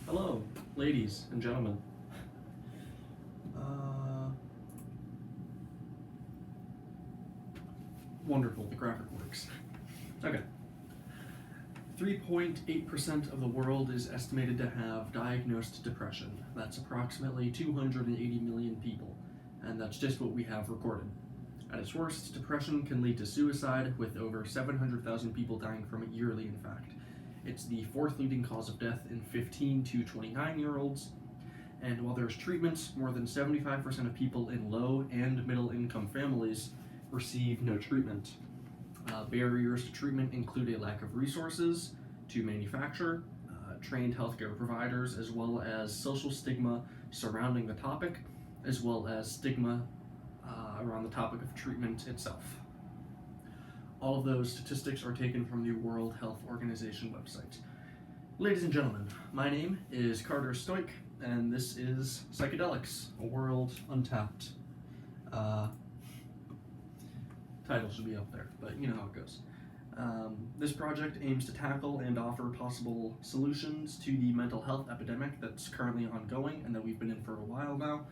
Hello, ladies and gentlemen. Uh, Wonderful, the graphic works. Okay. 3.8% of the world is estimated to have diagnosed depression. That's approximately 280 million people, and that's just what we have recorded. At its worst, depression can lead to suicide, with over 700,000 people dying from it yearly, in fact. It's the fourth leading cause of death in 15 to 29-year-olds, and while there's treatments, more than 75% of people in low and middle income families receive no treatment. Barriers to treatment include a lack of resources to manufacture, trained healthcare providers, as well as social stigma surrounding the topic, as well as stigma around the topic of treatment itself. All of those statistics are taken from the World Health Organization website. Ladies and gentlemen, my name is Carter Stoik, and this is Psychedelics, a world untapped. Title should be up there, but you know how it goes. This project aims to tackle and offer possible solutions to the mental health epidemic that's currently ongoing and that we've been in for a while now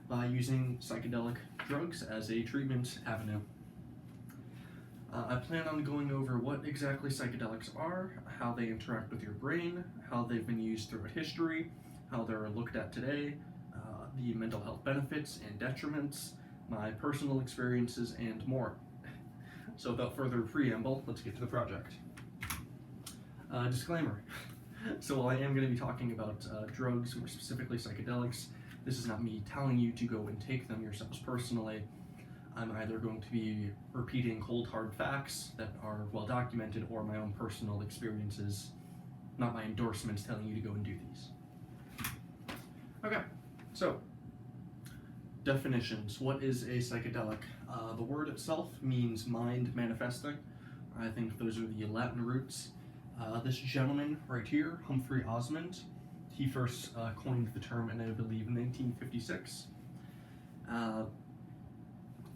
by using psychedelic drugs as a treatment avenue. I plan on going over what exactly psychedelics are, how they interact with your brain, how they've been used throughout history, how they're looked at today, the mental health benefits and detriments, my personal experiences, and more. So without further preamble, let's get to the project. Disclaimer. So while I am going to be talking about drugs, more specifically psychedelics, this is not me telling you to go and take them yourselves personally. I'm either going to be repeating cold hard facts that are well documented or my own personal experiences, not my endorsements telling you to go and do these. Okay, so definitions. What is a psychedelic? The word itself means mind manifesting. I think those are the Latin roots. This gentleman right here, Humphrey Osmond, he first coined the term in, I believe, 1956.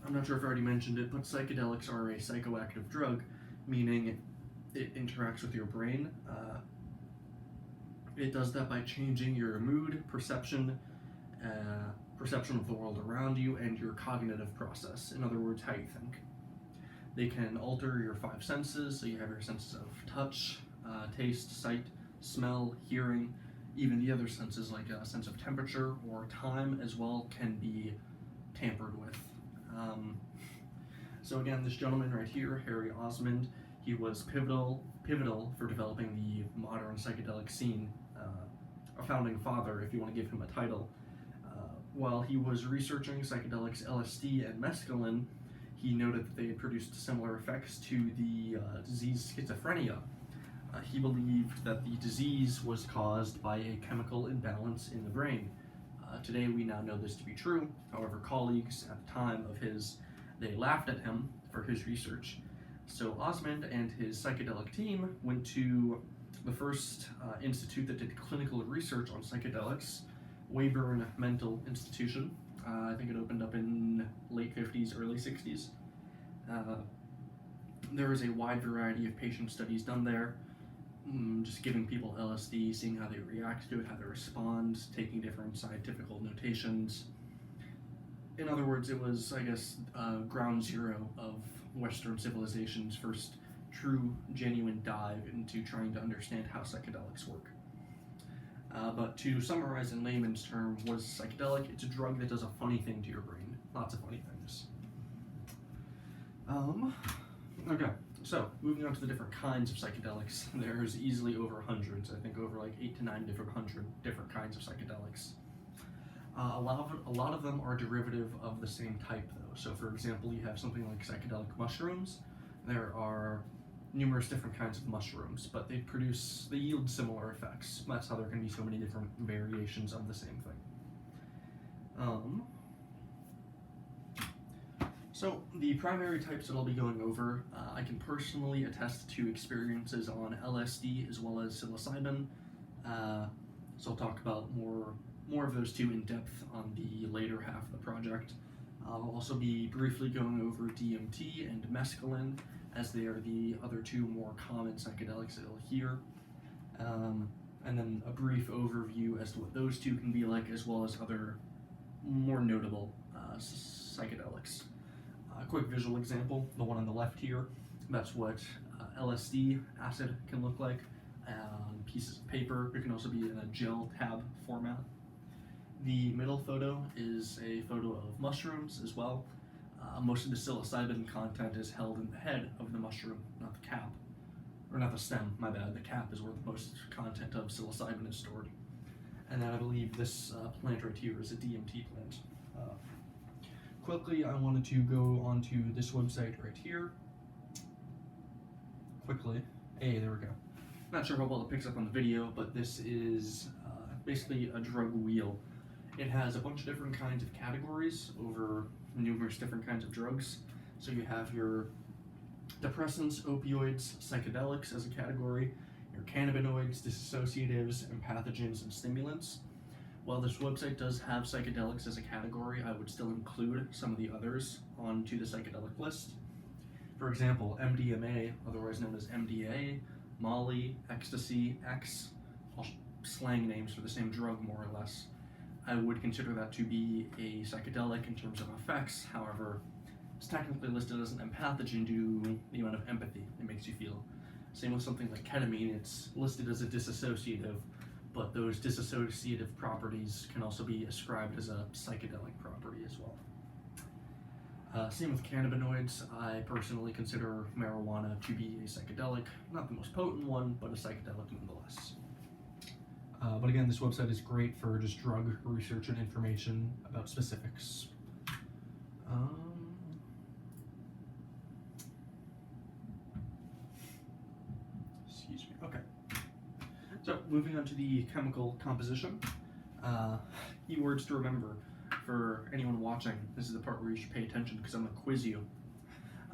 I'm not sure if I already mentioned it, but psychedelics are a psychoactive drug, meaning it interacts with your brain. It does that by changing your mood, perception of the world around you, and your cognitive process. In other words, how you think. They can alter your five senses, so you have your senses of touch, taste, sight, smell, hearing. Even the other senses, like a sense of temperature or time as well, can be tampered with. So again, this gentleman right here, Harry Osmond, he was pivotal for developing the modern psychedelic scene, a founding father, if you want to give him a title. While he was researching psychedelics, LSD, and mescaline, he noted that they had produced similar effects to the disease schizophrenia. He believed that the disease was caused by a chemical imbalance in the brain. Today we now know this to be true. However, colleagues at the time of they laughed at him for his research. So Osmond and his psychedelic team went to the first institute that did clinical research on psychedelics, Weyburn Mental Institution. I think it opened up in late 50s, early 60s. There is a wide variety of patient studies done there, just giving people LSD, seeing how they react to it, how they respond, taking different scientific notations. In other words, it was, I guess, ground zero of Western civilization's first true, genuine dive into trying to understand how psychedelics work. But to summarize in layman's terms, what is a psychedelic? It's a drug that does a funny thing to your brain. Lots of funny things. Okay, so moving on to the different kinds of psychedelics. There's easily over hundreds, I think over like 8 to 9 different kinds of psychedelics. A lot of them are derivative of the same type though. So for example, you have something like psychedelic mushrooms. There are numerous different kinds of mushrooms, but they yield similar effects. That's how there can be so many different variations of the same thing. So the primary types that I'll be going over, I can personally attest to experiences on LSD as well as psilocybin. So I'll talk about more of those two in depth on the later half of the project. I'll also be briefly going over DMT and mescaline, as they are the other two more common psychedelics that you'll hear. and then a brief overview as to what those two can be like, as well as other more notable psychedelics. A quick visual example, the one on the left here, that's what LSD acid can look like on pieces of paper. It can also be in a gel tab format. The middle photo is a photo of mushrooms as well. Most of the psilocybin content is held in the head of the mushroom, not the cap. Or not the stem, my bad. The cap is where the most content of psilocybin is stored. And then I believe this plant right here is a DMT plant. Quickly, I wanted to go onto this website right here. Quickly. Hey, there we go. Not sure how well it picks up on the video, but this is basically a drug wheel. It has a bunch of different kinds of categories over numerous different kinds of drugs. So you have your depressants, opioids, psychedelics as a category, your cannabinoids, dissociatives, and pathogens and stimulants. While this website does have psychedelics as a category, I would still include some of the others onto the psychedelic list. For example, MDMA, otherwise known as MDA, Molly, Ecstasy, X, all slang names for the same drug more or less. I would consider that to be a psychedelic in terms of effects. However, it's technically listed as an empathogen due to the amount of empathy it makes you feel. Same with something like ketamine, it's listed as a dissociative, but those dissociative properties can also be ascribed as a psychedelic property as well. Same with cannabinoids. I personally consider marijuana to be a psychedelic, not the most potent one, but a psychedelic nonetheless. But again, this website is great for just drug research and information about specifics. Excuse me. Okay. So moving on to the chemical composition. Keywords to remember for anyone watching. This is the part where you should pay attention because I'm going to quiz you.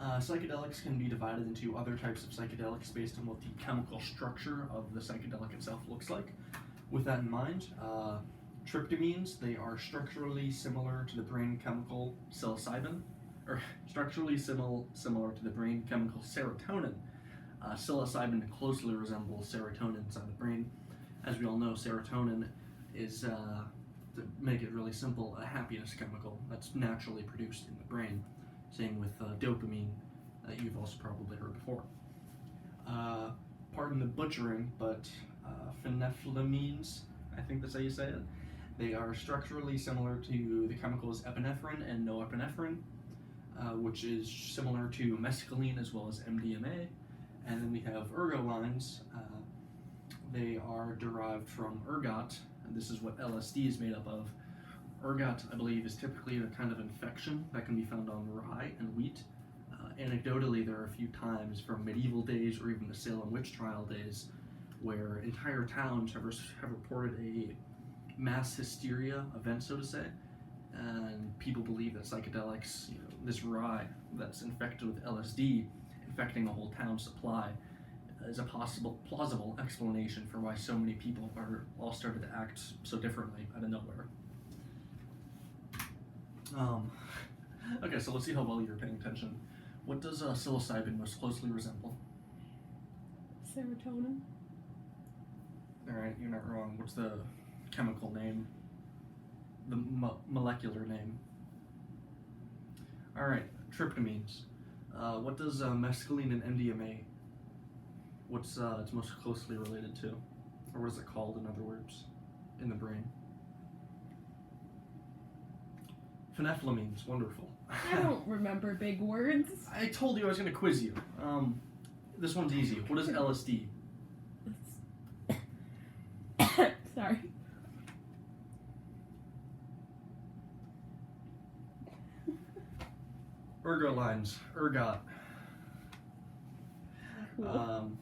Psychedelics can be divided into other types of psychedelics based on what the chemical structure of the psychedelic itself looks like. With that in mind, tryptamines, they are structurally similar to the brain chemical psilocybin, or structurally similar to the brain chemical serotonin. Psilocybin closely resembles serotonin inside the brain. As we all know, serotonin is, to make it really simple, a happiness chemical that's naturally produced in the brain. Same with dopamine, that you've also probably heard before. Pardon the butchering, but phenethylamines, I think that's how you say it. They are structurally similar to the chemicals epinephrine and norepinephrine, which is similar to mescaline as well as MDMA. And then we have ergolines. They are derived from ergot, and this is what LSD is made up of. Ergot, I believe, is typically a kind of infection that can be found on rye and wheat. Anecdotally, there are a few times from medieval days or even the Salem witch trial days where entire towns have reported a mass hysteria event, so to say, and people believe that psychedelics, this rye that's infected with LSD, infecting the whole town's supply, is a plausible explanation for why so many people are all started to act so differently out of nowhere. Okay, so let's see how well you're paying attention. What does psilocybin most closely resemble? Serotonin. Alright, you're not wrong. What's the chemical name? The molecular name. Alright, tryptamines. What does mescaline and MDMA, what's it's most closely related to? Or what is it called, in other words, in the brain? Phenethylamines, wonderful. I don't remember big words. I told you I was going to quiz you. This one's easy. What is LSD? Sorry. Ergolines, ergot. Cool.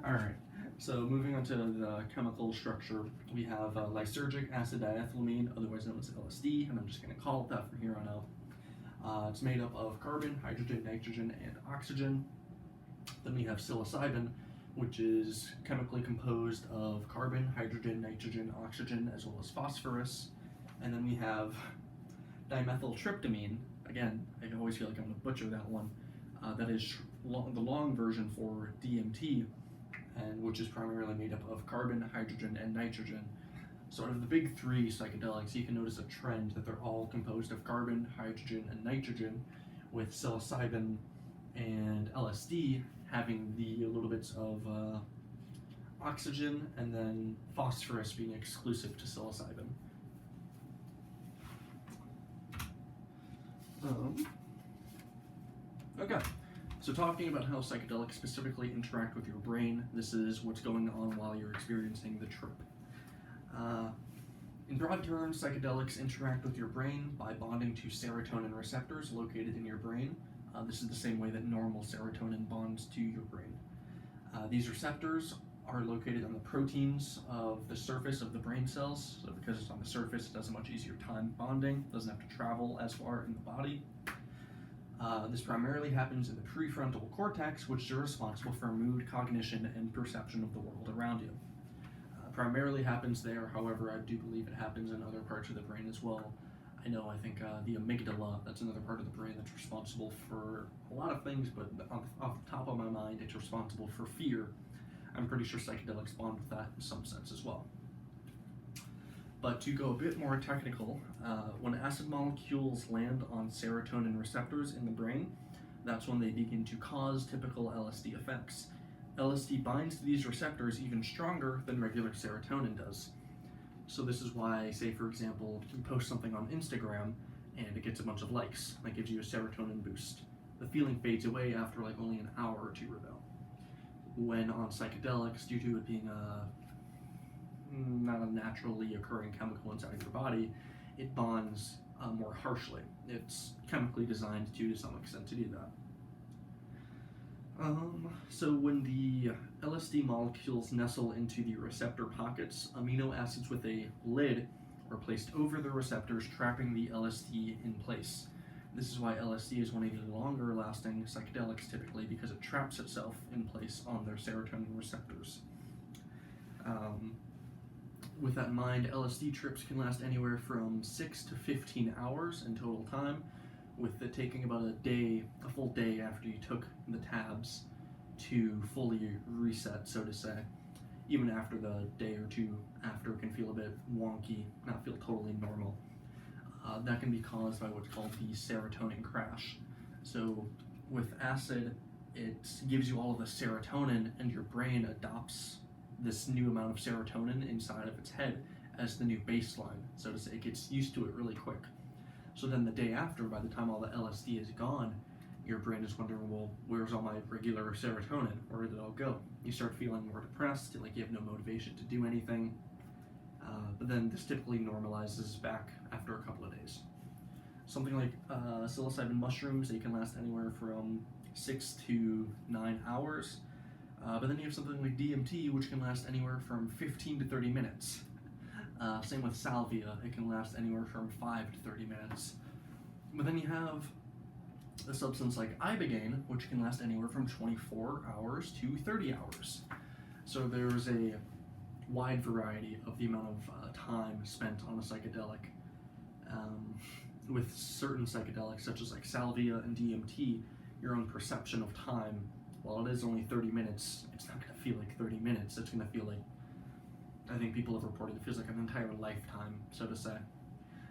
Alright, so moving on to the chemical structure, we have lysergic acid diethylamine, otherwise known as LSD, and I'm just going to call it that from here on out. It's made up of carbon, hydrogen, nitrogen, and oxygen. Then we have psilocybin, which is chemically composed of carbon, hydrogen, nitrogen, oxygen, as well as phosphorus. And then we have dimethyltryptamine. Again, I always feel like I'm going to butcher that one. That is the long version for DMT, and which is primarily made up of carbon, hydrogen, and nitrogen. So out of the big three psychedelics, you can notice a trend that they're all composed of carbon, hydrogen, and nitrogen, with psilocybin and LSD having the little bits of oxygen and then phosphorus being exclusive to psilocybin. Okay, so talking about how psychedelics specifically interact with your brain, this is what's going on while you're experiencing the trip. In broad terms, psychedelics interact with your brain by bonding to serotonin receptors located in your brain. This is the same way that normal serotonin bonds to your brain. These receptors are located on the proteins of the surface of the brain cells, so because it's on the surface, it has a much easier time bonding, doesn't have to travel as far in the body. This primarily happens in the prefrontal cortex, which is responsible for mood, cognition, and perception of the world around you. Primarily happens there, however, I do believe it happens in other parts of the brain as well. I think the amygdala, that's another part of the brain that's responsible for a lot of things, but off the top of my mind, it's responsible for fear. I'm pretty sure psychedelics bond with that in some sense as well. But to go a bit more technical, when acid molecules land on serotonin receptors in the brain, that's when they begin to cause typical LSD effects. LSD binds to these receptors even stronger than regular serotonin does. So this is why, say for example, you post something on Instagram and it gets a bunch of likes. That gives you a serotonin boost. The feeling fades away after like only an hour or two or though. When on psychedelics, due to it being not a naturally occurring chemical inside of your body, it bonds more harshly. It's chemically designed to some extent to do that. So when the LSD molecules nestle into the receptor pockets, amino acids with a lid are placed over the receptors, trapping the LSD in place. This is why LSD is one of the longer lasting psychedelics typically, because it traps itself in place on their serotonin receptors. With that in mind, LSD trips can last anywhere from 6 to 15 hours in total time, with it taking about a full day after you took the tabs to fully reset, so to say. Even after the day or two after, it can feel a bit wonky, not feel totally normal. That can be caused by what's called the serotonin crash. So with acid, it gives you all of the serotonin, and your brain adopts this new amount of serotonin inside of its head as the new baseline, so to say. It gets used to it really quick. So then the day after, by the time all the LSD is gone, your brain is wondering, well, where's all my regular serotonin? Where did it all go? You start feeling more depressed, like you have no motivation to do anything. But then this typically normalizes back after a couple of days. Something like psilocybin mushrooms, they can last anywhere from 6 to 9 hours. But then you have something like DMT, which can last anywhere from 15 to 30 minutes. Same with salvia, it can last anywhere from 5 to 30 minutes. But then you have a substance like ibogaine, which can last anywhere from 24 hours to 30 hours. So there's a wide variety of the amount of time spent on a psychedelic. With certain psychedelics, such as like salvia and DMT, your own perception of time, while it is only 30 minutes, it's not going to feel like 30 minutes. It's going to feel like, I think people have reported, it feels like an entire lifetime, so to say.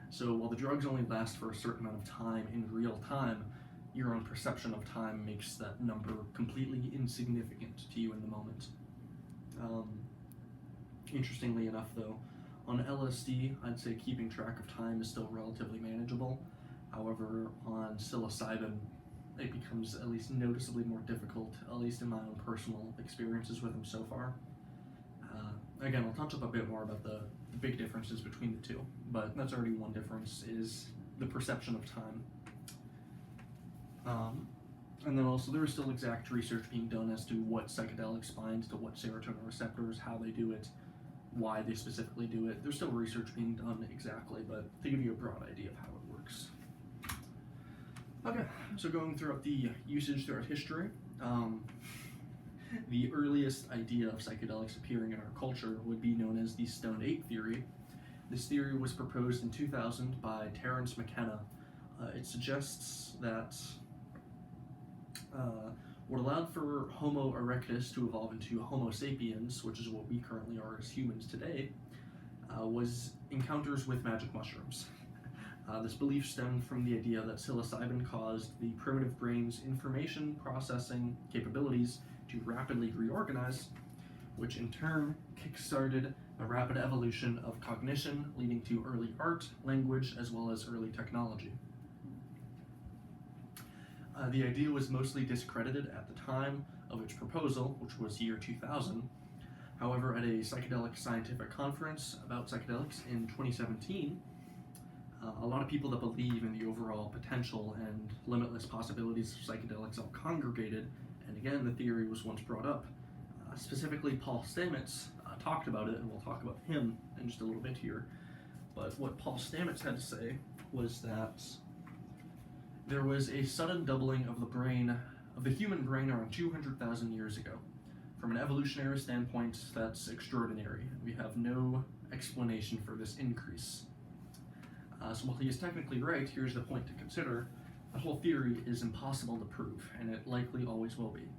So while the drugs only last for a certain amount of time in real time, your own perception of time makes that number completely insignificant to you in the moment. Interestingly enough though, on LSD, I'd say keeping track of time is still relatively manageable. However, on psilocybin, it becomes at least noticeably more difficult, at least in my own personal experiences with them so far. Again, I'll touch up a bit more about the big differences between the two, but that's already one difference, is the perception of time. And then also there is still exact research being done as to what psychedelics bind to what serotonin receptors, how they do it, why they specifically do it. There's still research being done exactly, but to give you a broad idea of how it works. Okay, so going throughout the usage throughout history, the earliest idea of psychedelics appearing in our culture would be known as the Stoned Ape theory. This theory was proposed in 2000 by Terence McKenna. It suggests that What allowed for Homo erectus to evolve into Homo sapiens, which is what we currently are as humans today, was encounters with magic mushrooms. This belief stemmed from the idea that psilocybin caused the primitive brain's information processing capabilities to rapidly reorganize, which in turn kickstarted a rapid evolution of cognition, leading to early art, language, as well as early technology. The idea was mostly discredited at the time of its proposal, which was year 2000. However, at a psychedelic scientific conference about psychedelics in 2017, a lot of people that believe in the overall potential and limitless possibilities of psychedelics all congregated, and again, the theory was once brought up. Specifically, Paul Stamets talked about it, and we'll talk about him in just a little bit here. But what Paul Stamets had to say was that there was a sudden doubling of the human brain around 200,000 years ago. From an evolutionary standpoint, that's extraordinary. We have no explanation for this increase. So while he is technically right, here's the point to consider. The whole theory is impossible to prove, and it likely always will be.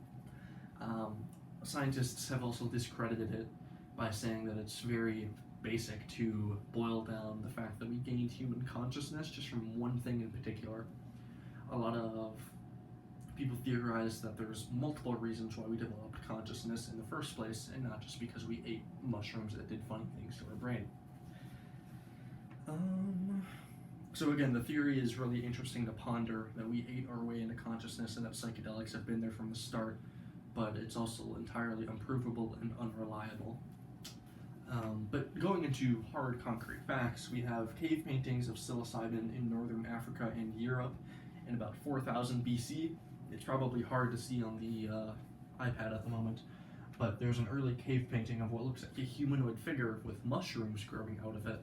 Scientists have also discredited it by saying that it's very basic to boil down the fact that we gained human consciousness just from one thing in particular. A lot of people theorize that there's multiple reasons why we developed consciousness in the first place, and not just because we ate mushrooms that did funny things to our brain. So again, the theory is really interesting to ponder, that we ate our way into consciousness and that psychedelics have been there from the start, but it's also entirely unprovable and unreliable. But going into hard concrete facts, we have cave paintings of psilocybin in northern Africa and Europe in about 4000 BC. It's probably hard to see on the iPad at the moment, but there's an early cave painting of what looks like a humanoid figure with mushrooms growing out of it.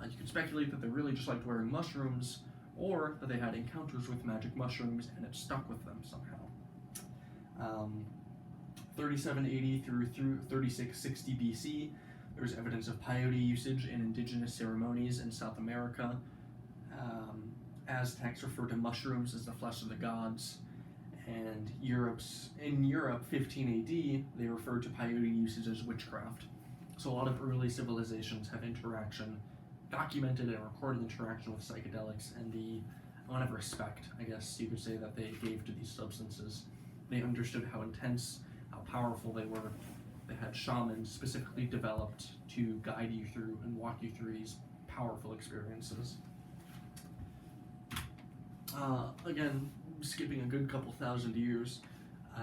You can speculate that they really just liked wearing mushrooms, or that they had encounters with magic mushrooms and it stuck with them somehow. 3780 through 3660 BC, there's evidence of peyote usage in indigenous ceremonies in South America. Aztecs referred to mushrooms as the flesh of the gods, and in Europe, 15 AD, they referred to peyote usage as witchcraft. So a lot of early civilizations have documented and recorded interaction with psychedelics, and the amount of respect, I guess you could say, that they gave to these substances. They understood how intense, how powerful they were. They had shamans specifically developed to guide you through and walk you through these powerful experiences. Again, skipping a good couple thousand years,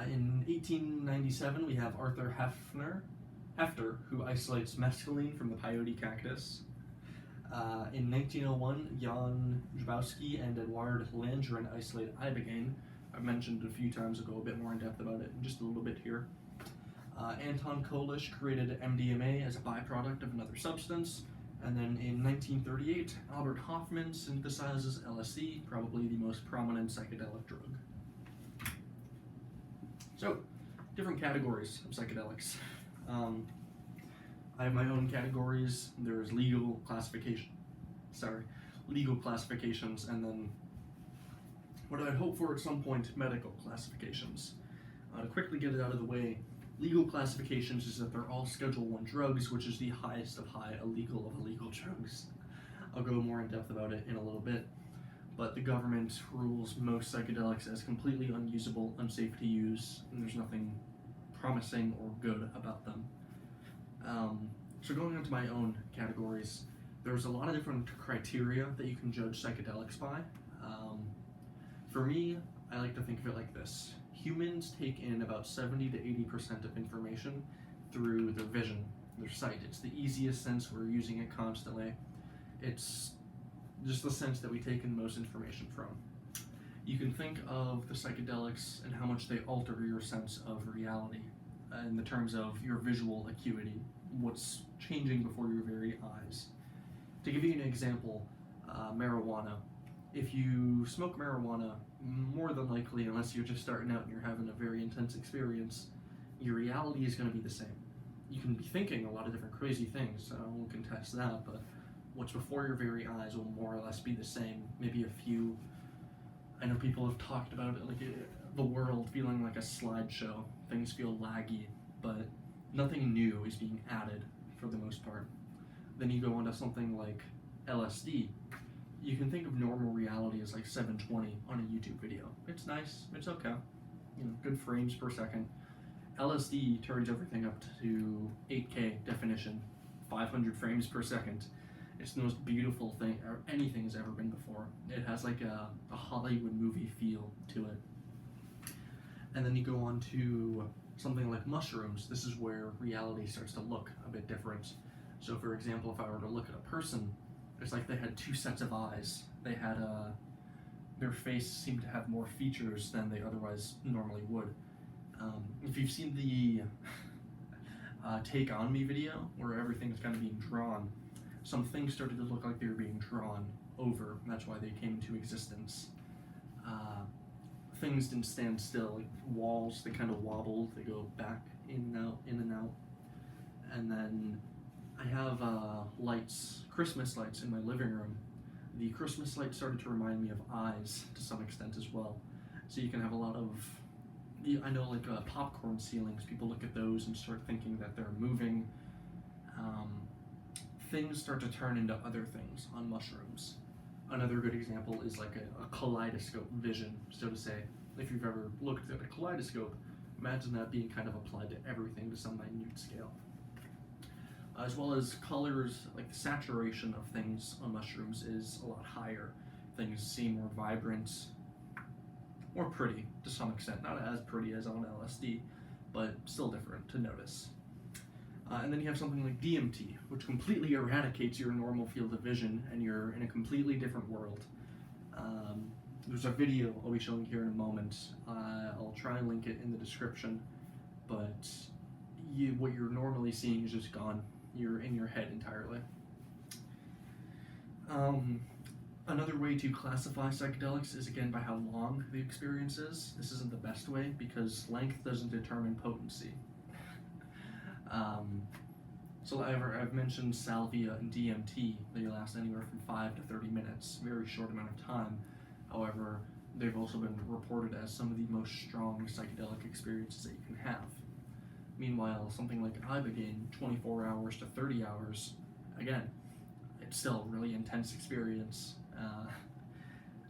in 1897 we have Arthur Hefter, who isolates mescaline from the peyote cactus. In 1901, Jan Jabowski and Eduard Landrin isolate ibogaine. I've mentioned a few times ago, a bit more in depth about it in just a little bit here. Anton Kolisch created MDMA as a byproduct of another substance. And then in 1938, Albert Hofmann synthesizes LSD, probably the most prominent psychedelic drug. So, different categories of psychedelics. I have my own categories. There's legal classifications, and then what I'd hope for at some point, medical classifications. To quickly get it out of the way, legal classifications is that they're all Schedule I drugs, which is the highest of high illegal of illegal drugs. I'll go more in depth about it in a little bit, but the government rules most psychedelics as completely unusable, unsafe to use, and there's nothing promising or good about them. So going into my own categories, there's a lot of different criteria that you can judge psychedelics by. For me, I like to think of it like this. Humans take in about 70 to 80% of information through their vision, their sight. It's the easiest sense, we're using it constantly. It's just the sense that we take in most information from. You can think of the psychedelics and how much they alter your sense of reality in the terms of your visual acuity, what's changing before your very eyes. To give you an example, marijuana. If you smoke marijuana, more than likely, unless you're just starting out and you're having a very intense experience, your reality is going to be the same. You can be thinking a lot of different crazy things, I won't contest that, but what's before your very eyes will more or less be the same. Maybe a few, I know people have talked about it, like the world feeling like a slideshow. Things feel laggy, but nothing new is being added for the most part. Then you go on to something like LSD. You can think of normal reality as like 720 on a YouTube video. It's nice, it's okay, good frames per second. LSD turns everything up to 8K definition, 500 frames per second. It's the most beautiful thing anything has ever been before. It has like a Hollywood movie feel to it. And then you go on to something like mushrooms. This is where reality starts to look a bit different. So for example, if I were to look at a person, it's like they had two sets of eyes. They had their face seemed to have more features than they otherwise normally would. If you've seen the Take On Me video, where everything's kind of being drawn, some things started to look like they were being drawn over. That's why they came into existence. Things didn't stand still. Like walls, they kind of wobbled. They go back in and out, in and out. And then I have lights, Christmas lights in my living room. The Christmas lights started to remind me of eyes to some extent as well. So you can have a lot of, I know like popcorn ceilings, people look at those and start thinking that they're moving. Things start to turn into other things on mushrooms. Another good example is like a kaleidoscope vision, so to say. If you've ever looked at a kaleidoscope, imagine that being kind of applied to everything to some minute scale. As well as colors, like the saturation of things on mushrooms is a lot higher. Things seem more vibrant, more pretty to some extent. Not as pretty as on LSD, but still different to notice. And then you have something like DMT, which completely eradicates your normal field of vision and you're in a completely different world. There's a video I'll be showing here in a moment. I'll try and link it in the description, but what you're normally seeing is just gone. You're in your head entirely. Another way to classify psychedelics is again by how long the experience is. This isn't the best way because length doesn't determine potency. So I've mentioned salvia and DMT. They last anywhere from 5 to 30 minutes, very short amount of time. However, they've also been reported as some of the most strong psychedelic experiences that you can have. Meanwhile, something like ibogaine, 24 hours to 30 hours, again, it's still a really intense experience.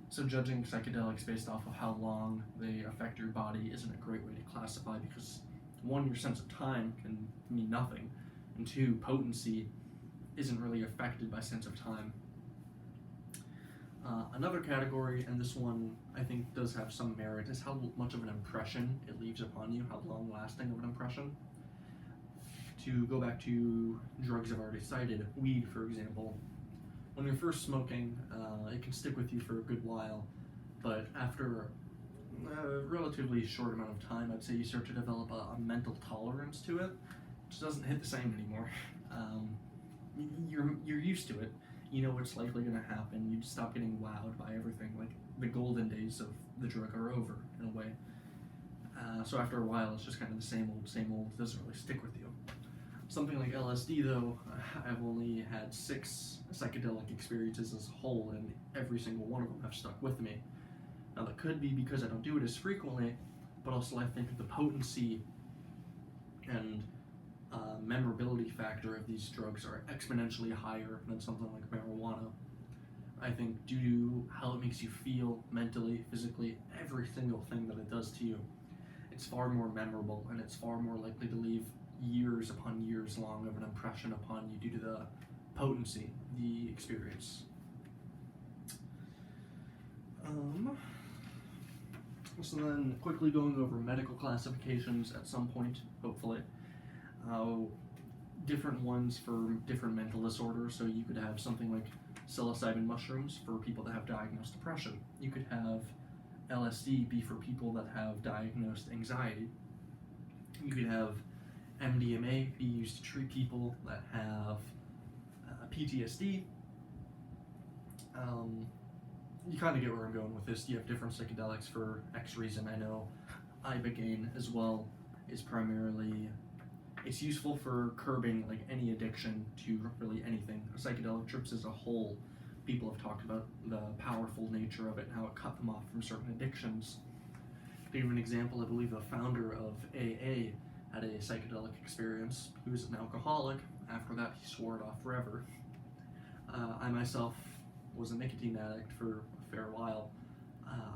So judging psychedelics based off of how long they affect your body isn't a great way to classify because one, your sense of time can mean nothing, and two, potency isn't really affected by sense of time. Another category, and this one I think does have some merit, is how much of an impression it leaves upon you, how long-lasting of an impression. To go back to drugs I've already cited, weed for example, when you're first smoking, it can stick with you for a good while, but after a relatively short amount of time, I'd say you start to develop a mental tolerance to it, which doesn't hit the same anymore. You're used to it. You know what's likely going to happen. You stop getting wowed by everything. Like the golden days of the drug are over in a way. So after a while, it's just kind of the same old, same old. It doesn't really stick with you. Something like LSD, though, I've only had 6 psychedelic experiences as a whole, and every single one of them have stuck with me. Now that could be because I don't do it as frequently, but also I think the potency and memorability factor of these drugs are exponentially higher than something like marijuana. I think due to how it makes you feel mentally, physically, every single thing that it does to you, it's far more memorable and it's far more likely to leave years upon years long of an impression upon you due to the potency of the experience. So then quickly going over medical classifications at some point, hopefully. Different ones for different mental disorders. So you could have something like psilocybin mushrooms for people that have diagnosed depression. You could have LSD be for people that have diagnosed anxiety. You could have MDMA be used to treat people that have PTSD. You kind of get where I'm going with this. You have different psychedelics for X reason. I know ibogaine as well is primarily, it's useful for curbing like any addiction to really anything. Psychedelic trips as a whole, people have talked about the powerful nature of it and how it cut them off from certain addictions. To give an example, I believe the founder of AA had a psychedelic experience. He was an alcoholic. After that, he swore it off forever. I myself was a nicotine addict for a fair while.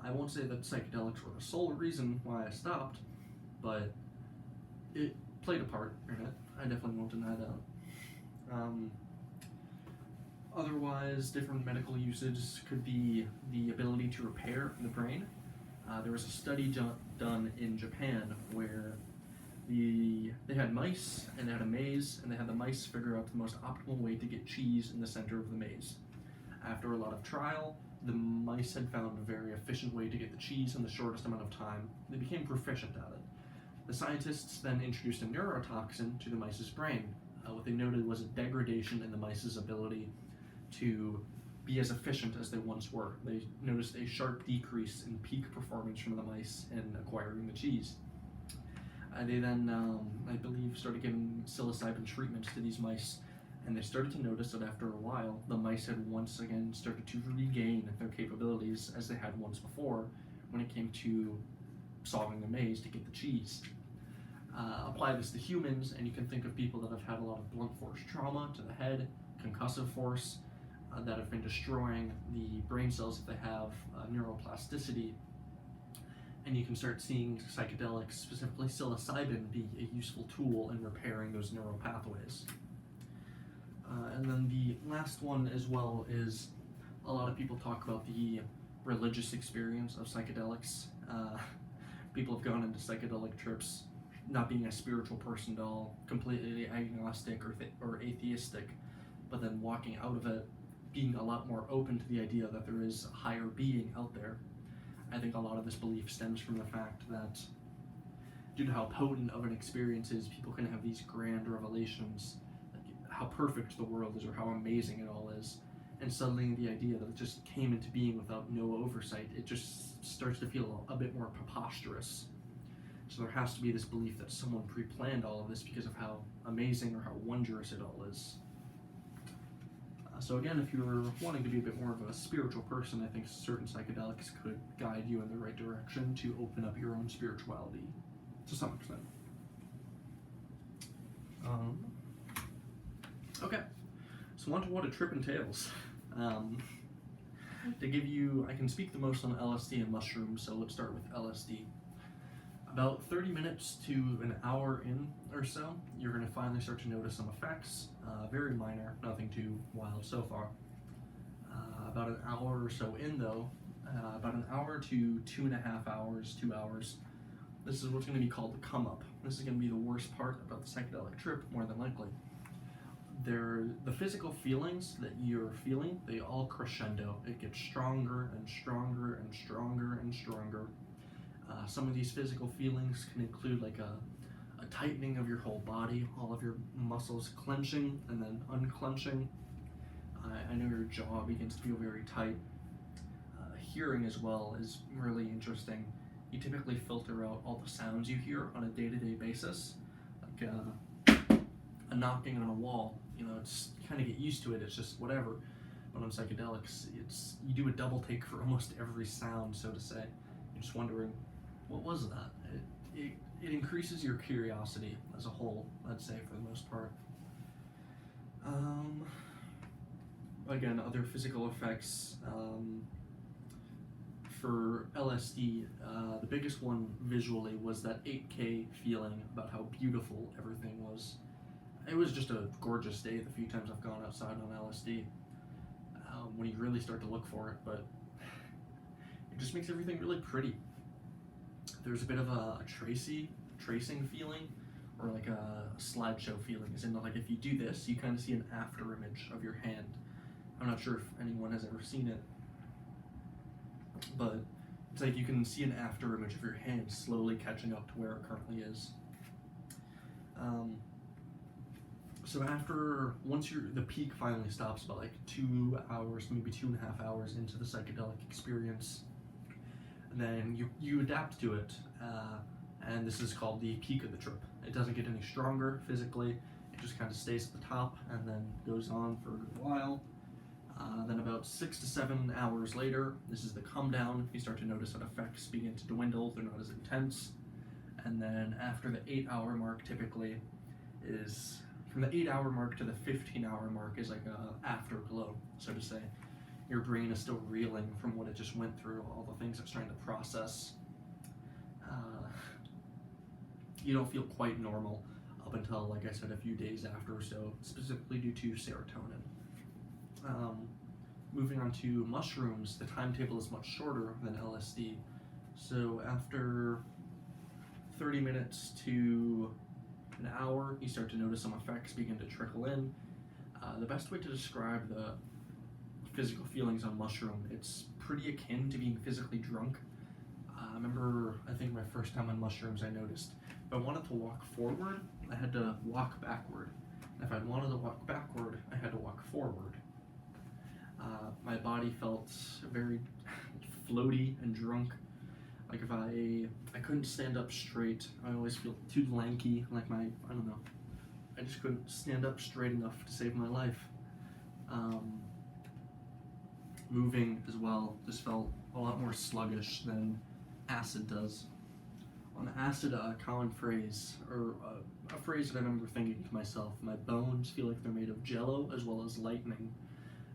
I won't say that psychedelics were the sole reason why I stopped, but it played a part in it. I definitely won't deny that. Otherwise, different medical usages could be the ability to repair the brain. There was a study done in Japan where they had mice and they had a maze, and they had the mice figure out the most optimal way to get cheese in the center of the maze. After a lot of trial, the mice had found a very efficient way to get the cheese in the shortest amount of time. They became proficient at it. The scientists then introduced a neurotoxin to the mice's brain. What they noted was a degradation in the mice's ability to be as efficient as they once were. They noticed a sharp decrease in peak performance from the mice in acquiring the cheese. They then, I believe, started giving psilocybin treatments to these mice, and they started to notice that after a while, the mice had once again started to regain their capabilities as they had once before when it came to solving the maze to get the cheese. Apply this to humans, and you can think of people that have had a lot of blunt force trauma to the head, concussive force, that have been destroying the brain cells if they have neuroplasticity. And you can start seeing psychedelics, specifically psilocybin, be a useful tool in repairing those neural pathways. And then the last one as well is a lot of people talk about the religious experience of psychedelics. People have gone into psychedelic trips not being a spiritual person at all, completely agnostic or atheistic, but then walking out of it being a lot more open to the idea that there is a higher being out there. I think a lot of this belief stems from the fact that due to how potent of an experience is, people can have these grand revelations, like how perfect the world is or how amazing it all is, and suddenly the idea that it just came into being without no oversight, it just starts to feel a bit more preposterous. So there has to be this belief that someone pre-planned all of this because of how amazing or how wondrous it all is. So again, if you're wanting to be a bit more of a spiritual person, I think certain psychedelics could guide you in the right direction to open up your own spirituality to some extent. Okay, so on to what a trip entails. To give you, I can speak the most on LSD and mushrooms, so let's start with LSD. About 30 minutes to an hour in or so, you're going to finally start to notice some effects. Very minor, nothing too wild so far. About an hour or so in though, about an hour to 2.5 hours, 2 hours, this is what's going to be called the come up. This is going to be the worst part about the psychedelic trip, more than likely. The physical feelings that you're feeling, they all crescendo. It gets stronger and stronger and stronger and stronger. Some of these physical feelings can include like a tightening of your whole body, all of your muscles clenching and then unclenching. I know your jaw begins to feel very tight. Hearing as well is really interesting. You typically filter out all the sounds you hear on a day-to-day basis, like a knocking on a wall. You know, it's you kind of get used to it. It's just whatever. But on psychedelics, you do a double take for almost every sound, so to say. You're just wondering, what was that? It increases your curiosity as a whole, I'd say, for the most part. Again, other physical effects. For LSD, the biggest one visually was that 8K feeling about how beautiful everything was. It was just a gorgeous day the few times I've gone outside on LSD, when you really start to look for it, but it just makes everything really pretty. There's a bit of a tracing feeling, or like a slideshow feeling, as in like if you do this, you kind of see an after image of your hand. I'm not sure if anyone has ever seen it, but it's like you can see an after image of your hand slowly catching up to where it currently is. So once the peak finally stops about like 2 hours, maybe 2.5 hours into the psychedelic experience, then you adapt to it, and this is called the peak of the trip. It doesn't get any stronger physically, it just kind of stays at the top and then goes on for a good while. Then about 6 to 7 hours later, this is the come down. You start to notice that effects begin to dwindle. They're not as intense. And then after the 8-hour mark, typically is from the 8-hour mark to the 15-hour mark is like a afterglow, so to say. Your brain is still reeling from what it just went through, all the things it's trying to process. You don't feel quite normal up until, like I said, a few days after or so, specifically due to serotonin. Moving on to mushrooms, the timetable is much shorter than LSD. So after 30 minutes to an hour, you start to notice some effects begin to trickle in. The best way to describe the physical feelings on mushroom, it's pretty akin to being physically drunk. I remember, I think my first time on mushrooms, I noticed if I wanted to walk forward, I had to walk backward. And if I wanted to walk backward, I had to walk forward. My body felt very floaty and drunk. Like if I couldn't stand up straight, I always feel too lanky, like I don't know, I just couldn't stand up straight enough to save my life. Moving as well just felt a lot more sluggish than acid does. On acid, a common phrase, or a phrase that I remember thinking to myself, my bones feel like they're made of jello as well as lightning.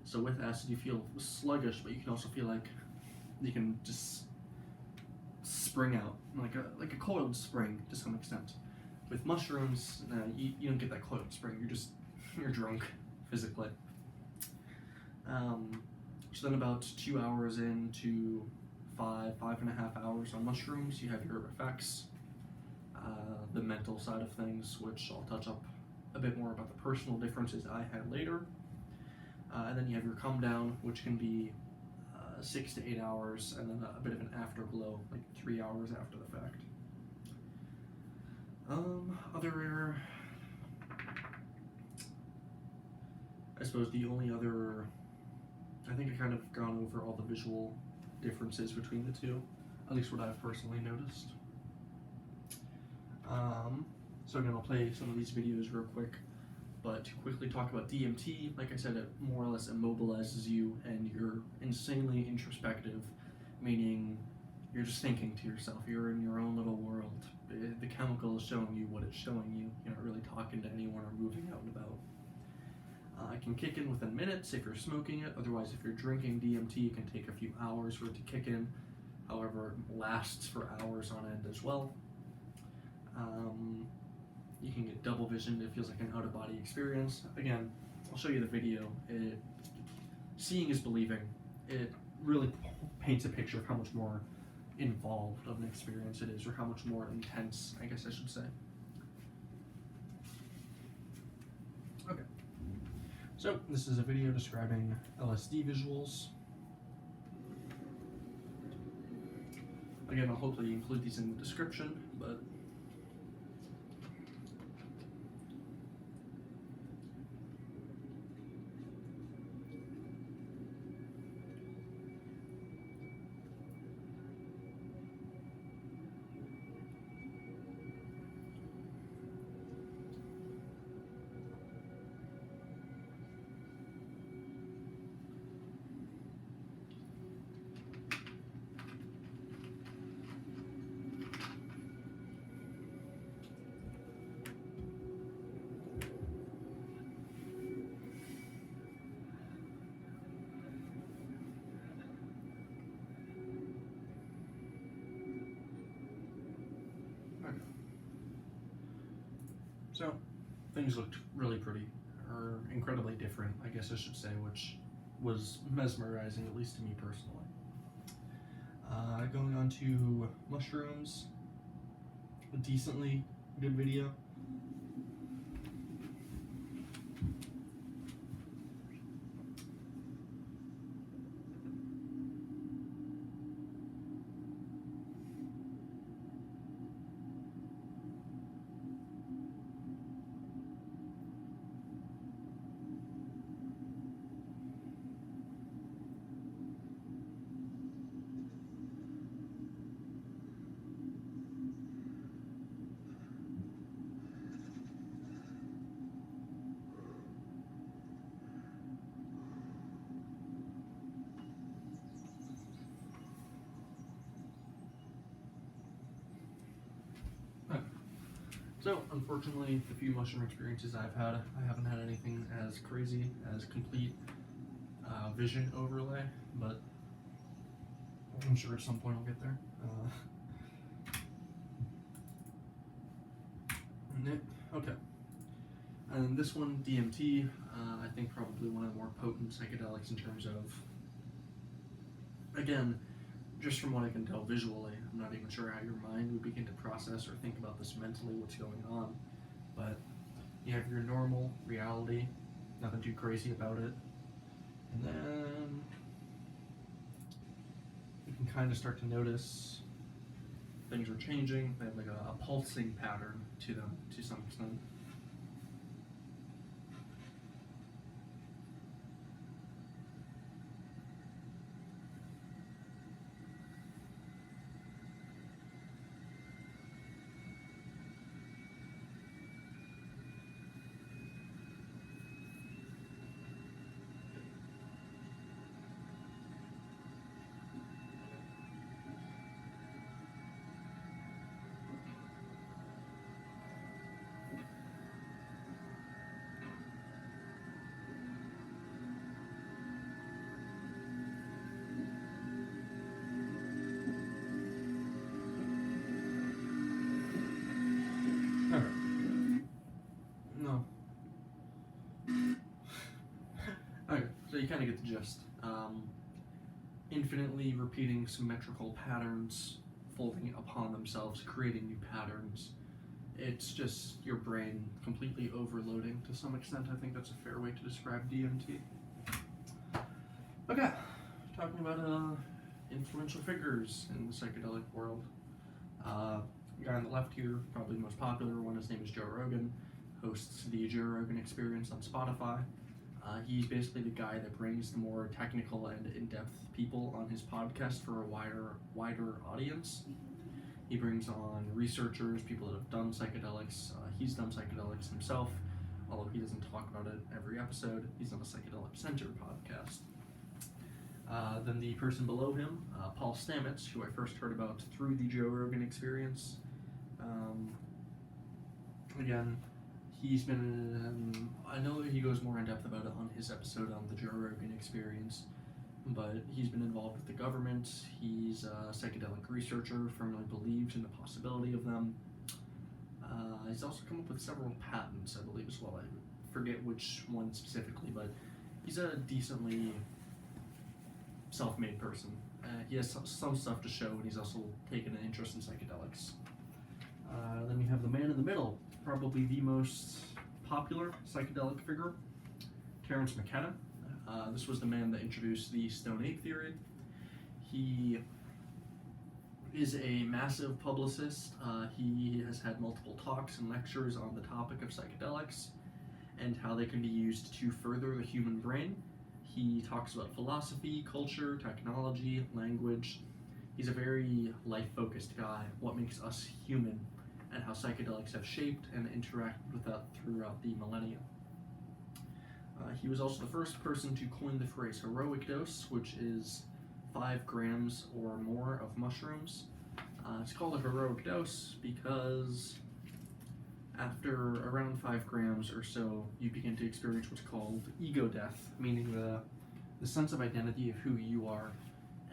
So with acid you feel sluggish, but you can also feel like you can just spring out, like a coiled spring to some extent. With mushrooms, you don't get that coiled spring, you're drunk, physically. So then about 2 hours into 5.5 hours on mushrooms, you have your effects, the mental side of things, which I'll touch up a bit more about the personal differences I had later. And then you have your come down, which can be 6 to 8 hours, and then a bit of an afterglow, like 3 hours after the fact. I suppose the only other, I think I kind of gone over all the visual differences between the two, at least what I've personally noticed. So again, I'll play some of these videos real quick, but to quickly talk about DMT, like I said, it more or less immobilizes you and you're insanely introspective, meaning you're just thinking to yourself, you're in your own little world. The chemical is showing you what it's showing you. You're not really talking to anyone or moving out and about. It can kick in within minutes if you're smoking it. Otherwise, if you're drinking DMT, it can take a few hours for it to kick in. However, it lasts for hours on end as well. You can get double vision. It feels like an out-of-body experience. Again, I'll show you the video. Seeing is believing. It really paints a picture of how much more involved of an experience it is, or how much more intense, I guess I should say. Okay. So, this is a video describing LSD visuals. Again, I'll hopefully include these in the description, but so, things looked really pretty, or incredibly different, I guess I should say, which was mesmerizing, at least to me personally. Going on to mushrooms, a decently good video. So, unfortunately, the few mushroom experiences I've had, I haven't had anything as crazy as complete vision overlay, but I'm sure at some point I'll get there. Okay. And this one, DMT, I think probably one of the more potent psychedelics in terms of, again, just from what I can tell visually, I'm not even sure how your mind would begin to process or think about this mentally, what's going on. But you have your normal reality, nothing too crazy about it. And then you can kind of start to notice things are changing. They have like a pulsing pattern to them to some extent. Alright. No. Okay, so you kind of get the gist. Infinitely repeating symmetrical patterns, folding upon themselves, creating new patterns. It's just your brain completely overloading to some extent. I think that's a fair way to describe DMT. Okay, talking about influential figures in the psychedelic world. The guy on the left here, probably the most popular one, his name is Joe Rogan, hosts the Joe Rogan Experience on Spotify. He's basically the guy that brings the more technical and in-depth people on his podcast for a wider audience. He brings on researchers, people that have done psychedelics. He's done psychedelics himself, although he doesn't talk about it every episode. He's on a Psychedelic Center podcast. Then the person below him, Paul Stamets, who I first heard about through the Joe Rogan Experience. Again, he's been, I know that he goes more in depth about it on his episode on the Joe Rogan Experience, but he's been involved with the government. He's a psychedelic researcher, firmly believes in the possibility of them. He's also come up with several patents, I believe, as well. I forget which one specifically, but he's a decently self-made person. He has some stuff to show, and he's also taken an interest in psychedelics. Then we have the man in the middle, probably the most popular psychedelic figure, Terence McKenna. This was the man that introduced the Stone Ape theory. He is a massive publicist. He has had multiple talks and lectures on the topic of psychedelics and how they can be used to further the human brain. He talks about philosophy, culture, technology, language. He's a very life-focused guy, what makes us human, and how psychedelics have shaped and interacted with that throughout the millennia. He was also the first person to coin the phrase heroic dose, which is 5 grams or more of mushrooms. It's called a heroic dose because after around 5 grams or so, you begin to experience what's called ego death, meaning the sense of identity of who you are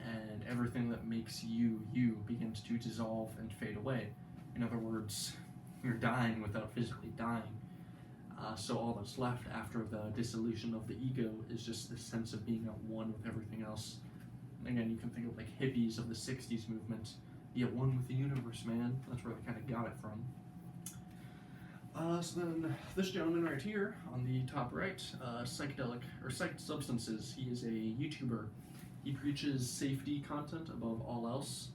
and everything that makes you begins to dissolve and fade away. In other words, you're dying without physically dying. So all that's left after the dissolution of the ego is just this sense of being at one with everything else. And again, you can think of like hippies of the 60s movement, be at one with the universe, man. That's where they kind of got it from. So then this gentleman right here on the top right, psychedelic or psych substances, he is a YouTuber. He preaches safety content above all else.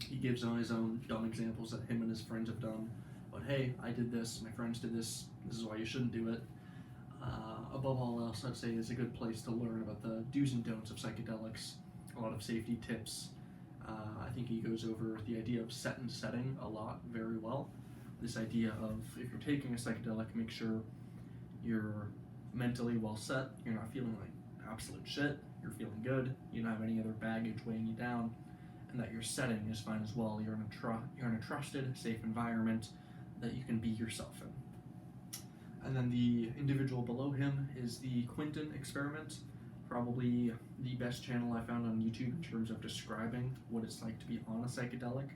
He gives on his own dumb examples that him and his friends have done. But hey, I did this, my friends did this is why you shouldn't do it. Above all else, I'd say is a good place to learn about the do's and don'ts of psychedelics, a lot of safety tips. I think he goes over the idea of set and setting a lot very well. This idea of if you're taking a psychedelic, make sure you're mentally well set, you're not feeling like absolute shit, you're feeling good, you don't have any other baggage weighing you down, and that your setting is fine as well. You're in a trusted, safe environment. that you can be yourself in. And then the individual below him is the Quinton experiment, probably the best channel I found on YouTube in terms of describing what it's like to be on a psychedelic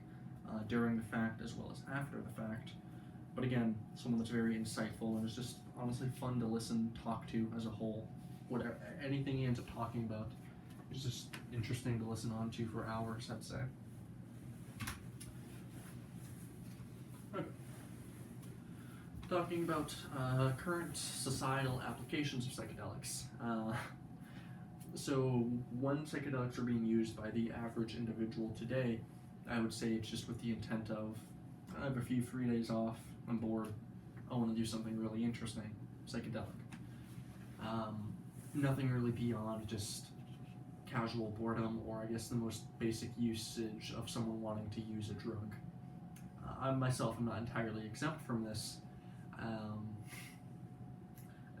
during the fact as well as after the fact. But again, someone that's very insightful and is just honestly fun to listen, talk to as a whole. Whatever, anything he ends up talking about is just interesting to listen on to for hours, I'd say. Okay. Talking about current societal applications of psychedelics. So when psychedelics are being used by the average individual today, I would say it's just with the intent of, I have a few free days off, I'm bored, I want to do something really interesting, psychedelic. Nothing really beyond just casual boredom, or I guess the most basic usage of someone wanting to use a drug. I myself am not entirely exempt from this.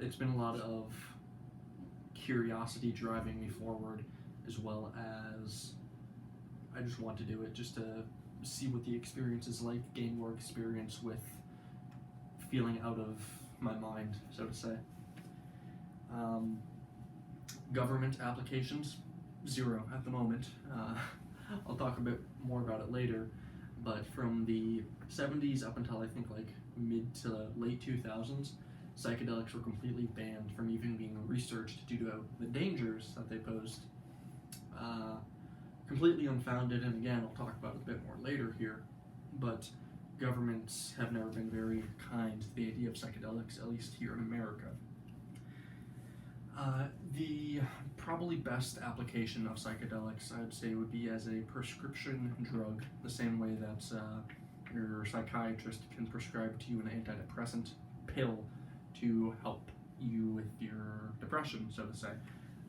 It's been a lot of curiosity driving me forward, as well as I just want to do it just to see what the experience is like, gain more experience with feeling out of my mind, so to say. Government applications, 0 at the moment. I'll talk a bit more about it later, but from the 70s up until I think like mid to late 2000s, psychedelics were completely banned from even being researched due to the dangers that they posed. Completely unfounded, and again, I'll talk about it a bit more later here, but governments have never been very kind to the idea of psychedelics, at least here in America. The probably best application of psychedelics, I would say, would be as a prescription drug, the same way that your psychiatrist can prescribe to you an antidepressant pill to help you with your depression, so to say.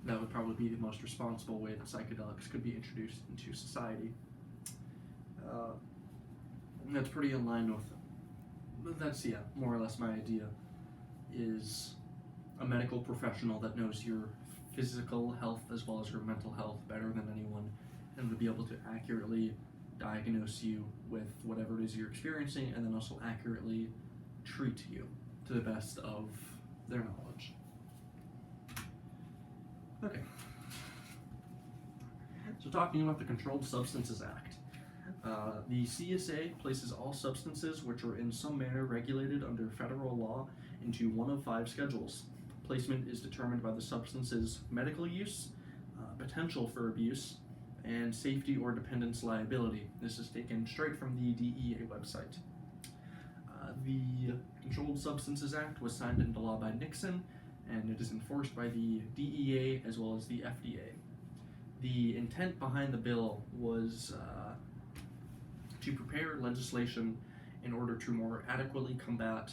That would probably be the most responsible way that psychedelics could be introduced into society. And that's pretty in line with, that's, yeah, more or less my idea, is a medical professional that knows your physical health as well as your mental health better than anyone, and would be able to accurately diagnose you with whatever it is you're experiencing, and then also accurately treat you to the best of their knowledge. Okay. So talking about the Controlled Substances Act. The CSA places all substances which are in some manner regulated under federal law into one of 5 schedules. Placement is determined by the substance's medical use, potential for abuse, and safety or dependence liability. This is taken straight from the DEA website. The Controlled Substances Act was signed into law by Nixon, and it is enforced by the DEA as well as the FDA. The intent behind the bill was to prepare legislation in order to more adequately combat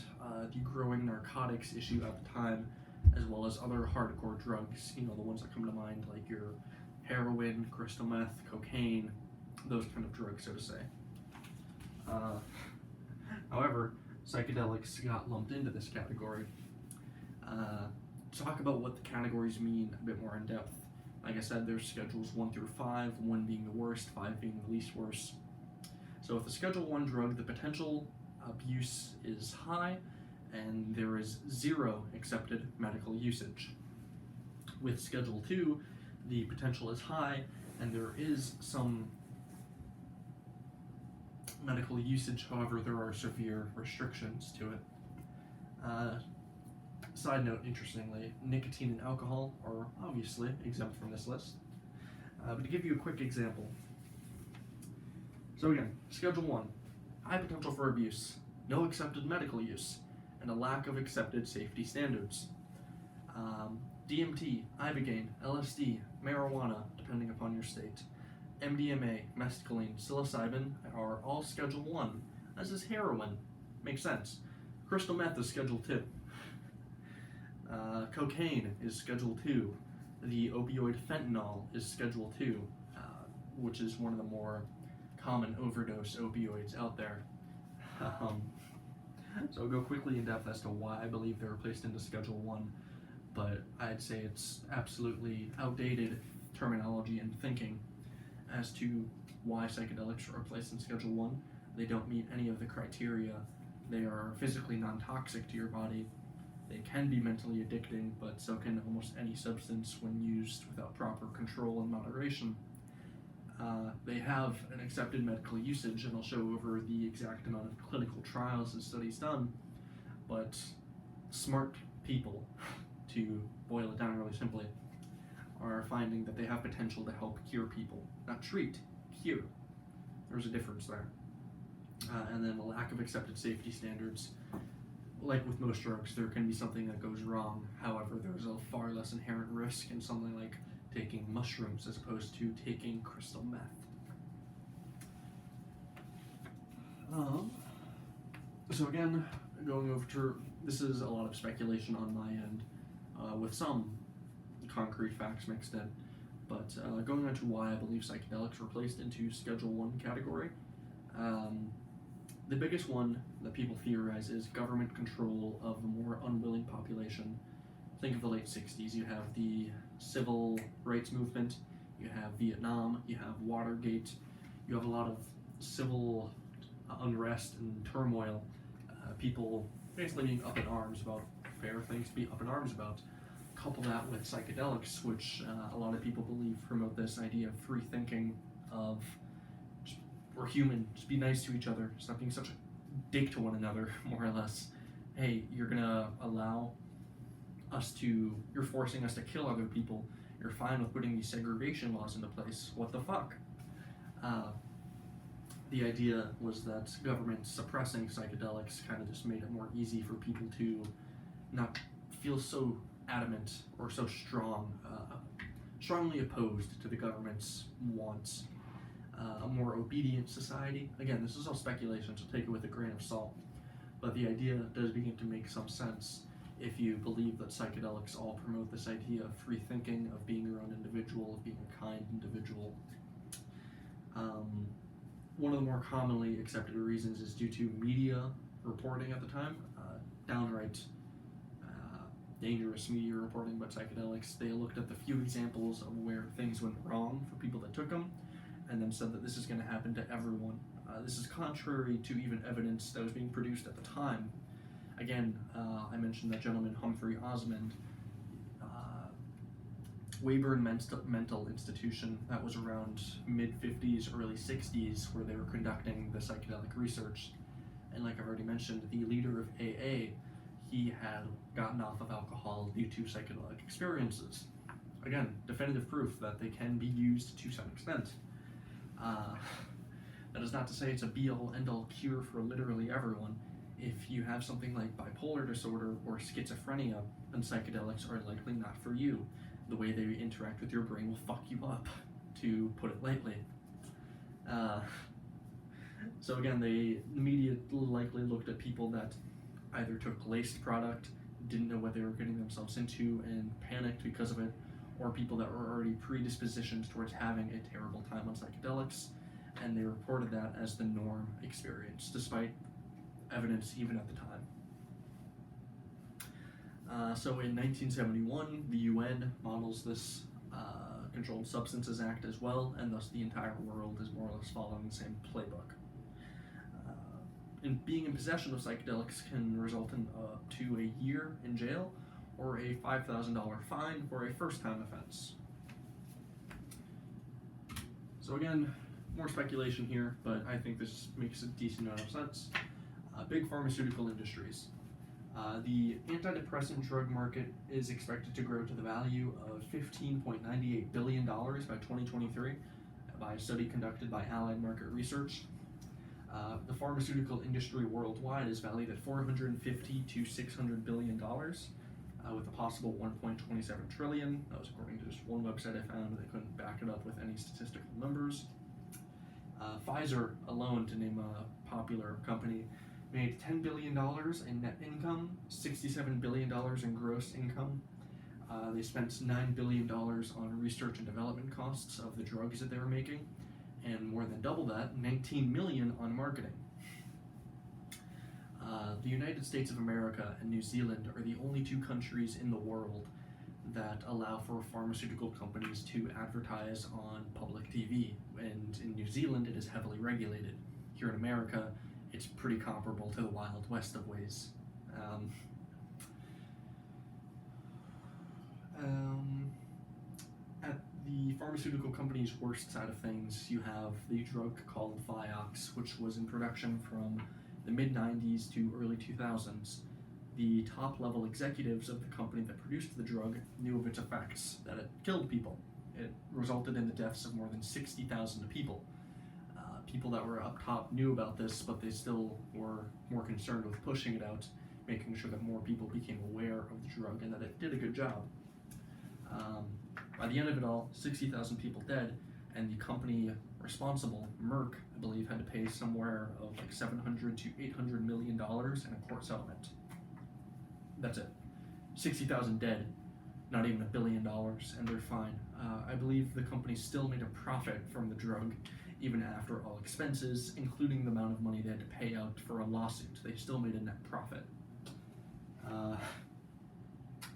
the growing narcotics issue at the time, as well as other hardcore drugs, the ones that come to mind, like your heroin, crystal meth, cocaine, those kind of drugs, so to say. However, psychedelics got lumped into this category. Talk about what the categories mean a bit more in depth. Like I said, there's schedules 1 through 5, 1 being the worst, 5 being the least worst. So with the Schedule 1 drug, the potential abuse is high, and there is 0 accepted medical usage. With Schedule 2, the potential is high, and there is some medical usage, however, there are severe restrictions to it. Side note, interestingly, nicotine and alcohol are obviously exempt from this list. But to give you a quick example. So again, Schedule 1, high potential for abuse, no accepted medical use, and a lack of accepted safety standards. DMT, ibogaine, LSD, marijuana, depending upon your state, MDMA, mescaline, psilocybin are all Schedule 1, as is heroin. Makes sense. Crystal meth is Schedule 2. Cocaine is Schedule 2. The opioid fentanyl is Schedule 2, which is one of the more common overdose opioids out there. So I'll go quickly in depth as to why I believe they were placed into Schedule 1, but I'd say it's absolutely outdated terminology and thinking as to why psychedelics are placed in Schedule 1. They don't meet any of the criteria They are physically non-toxic to your body. They can be mentally addicting, but so can almost any substance when used without proper control and moderation. They have an accepted medical usage, and I'll show over the exact amount of clinical trials and studies done, but smart people, to boil it down really simply, are finding that they have potential to help cure people. Not treat, cure. There's a difference there. And then a lack of accepted safety standards. Like with most drugs, there can be something that goes wrong. However, there's a far less inherent risk in something like taking mushrooms as opposed to taking crystal meth. So again, going over to, this is a lot of speculation on my end, with some concrete facts mixed in. But going on to why I believe psychedelics were placed into Schedule 1 category. The biggest one that people theorize is government control of a more unwilling population. Think of the late 60s. You have the civil rights movement, you have Vietnam, you have Watergate, you have a lot of civil unrest and turmoil, people basically being up in arms about fair things to be up in arms about. Couple that with psychedelics, which a lot of people believe promote this idea of free thinking, of just, we're human, just be nice to each other, stop being such a dick to one another, more or less. Hey, you're gonna allow us to, you're forcing us to kill other people, you're fine with putting these segregation laws into place, what the fuck? The idea was that government suppressing psychedelics kind of just made it more easy for people to not feel so adamant or so strongly opposed to the government's wants. A more obedient society. Again, this is all speculation, so take it with a grain of salt. But the idea does begin to make some sense if you believe that psychedelics all promote this idea of free thinking, of being your own individual, of being a kind individual. One of the more commonly accepted reasons is due to media reporting at the time, downright dangerous media reporting about psychedelics. They looked at the few examples of where things went wrong for people that took them, and then said that this is going to happen to everyone. This is contrary to even evidence that was being produced at the time. Again, I mentioned that gentleman Humphrey Osmond, Weyburn Mental Institution, that was around mid-50s, early 60s, where they were conducting the psychedelic research. And like I've already mentioned, the leader of AA, he had gotten off of alcohol due to psychedelic experiences. Again, definitive proof that they can be used to some extent. That is not to say it's a be-all, end-all cure for literally everyone. If you have something like bipolar disorder or schizophrenia, then psychedelics are likely not for you. The way they interact with your brain will fuck you up, to put it lightly. So again, the media likely looked at people that either took laced product, didn't know what they were getting themselves into, and panicked because of it, or people that were already predispositioned towards having a terrible time on psychedelics, and they reported that as the norm experience, despite evidence even at the time. So in 1971, the UN models this Controlled Substances Act as well, and thus the entire world is more or less following the same playbook. And being in possession of psychedelics can result in up to a year in jail or a $5,000 fine for a first-time offense. So again, more speculation here, but I think this makes a decent amount of sense. Big pharmaceutical industries. The antidepressant drug market is expected to grow to the value of $15.98 billion by 2023 by a study conducted by Allied Market Research. The pharmaceutical industry worldwide is valued at $450 to $600 billion, with a possible $1.27 trillion. That was according to just one website I found. They couldn't back it up with any statistical numbers. Pfizer alone, to name a popular company, made $10 billion in net income, $67 billion in gross income. They spent $9 billion on research and development costs of the drugs that they were making, and more than double that, $19 million on marketing. The United States of America and New Zealand are the only two countries in the world that allow for pharmaceutical companies to advertise on public TV, and in New Zealand it is heavily regulated. Here in America, it's pretty comparable to the Wild West of ways. Um, at the pharmaceutical company's worst side of things, you have the drug called Vioxx, which was in production from the mid-90s to early 2000s. The top-level executives of the company that produced the drug knew of its effects, that it killed people. It resulted in the deaths of more than 60,000 people. People that were up top knew about this, but they still were more concerned with pushing it out, making sure that more people became aware of the drug and that it did a good job. By the end of it all, 60,000 people dead, and the company responsible, Merck, I believe, had to pay somewhere of like $700 to $800 million in a court settlement. That's it. 60,000 dead, not even $1 billion, and they're fine. I believe the company still made a profit from the drug, even after all expenses, including the amount of money they had to pay out for a lawsuit. They still made a net profit.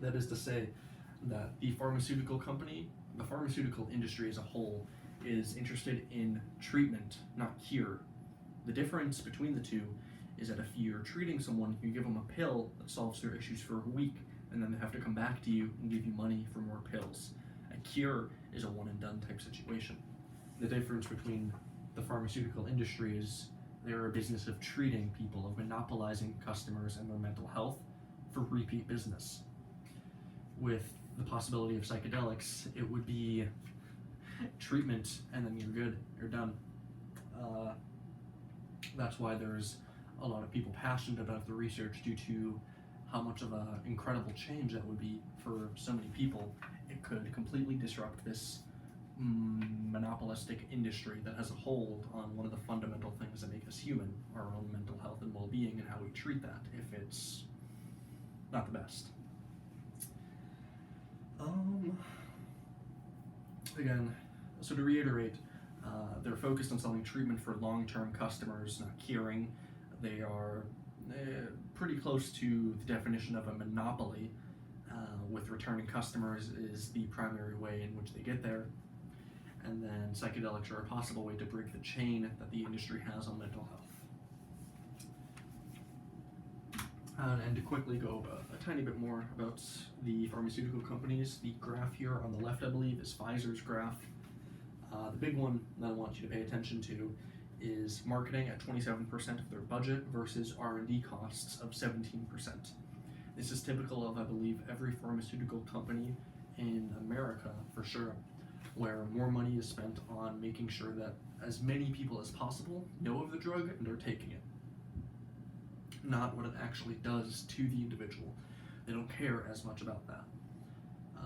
That is to say that the pharmaceutical industry as a whole, is interested in treatment, not cure. The difference between the two is that if you're treating someone, you give them a pill that solves their issues for a week, and then they have to come back to you and give you money for more pills. A cure is a one-and-done type situation. The difference between the pharmaceutical industry is they're a business of treating people, of monopolizing customers and their mental health for repeat business. With the possibility of psychedelics, it would be treatment and then you're good, you're done. That's why there's a lot of people passionate about the research due to how much of an incredible change that would be for so many people. It could completely disrupt this monopolistic industry that has a hold on one of the fundamental things that make us human, our own mental health and well-being, and how we treat that if it's not the best. Again, so to reiterate, they're focused on selling treatment for long-term customers, not curing. They are pretty close to the definition of a monopoly, with returning customers is the primary way in which they get there. And then psychedelics are a possible way to break the chain that the industry has on mental health. And to quickly go a tiny bit more about the pharmaceutical companies, the graph here on the left, I believe, is Pfizer's graph. The big one that I want you to pay attention to is marketing at 27% of their budget versus R&D costs of 17%. This is typical of, I believe, every pharmaceutical company in America, for sure, where more money is spent on making sure that as many people as possible know of the drug and are taking it, not what it actually does to the individual. They don't care as much about that.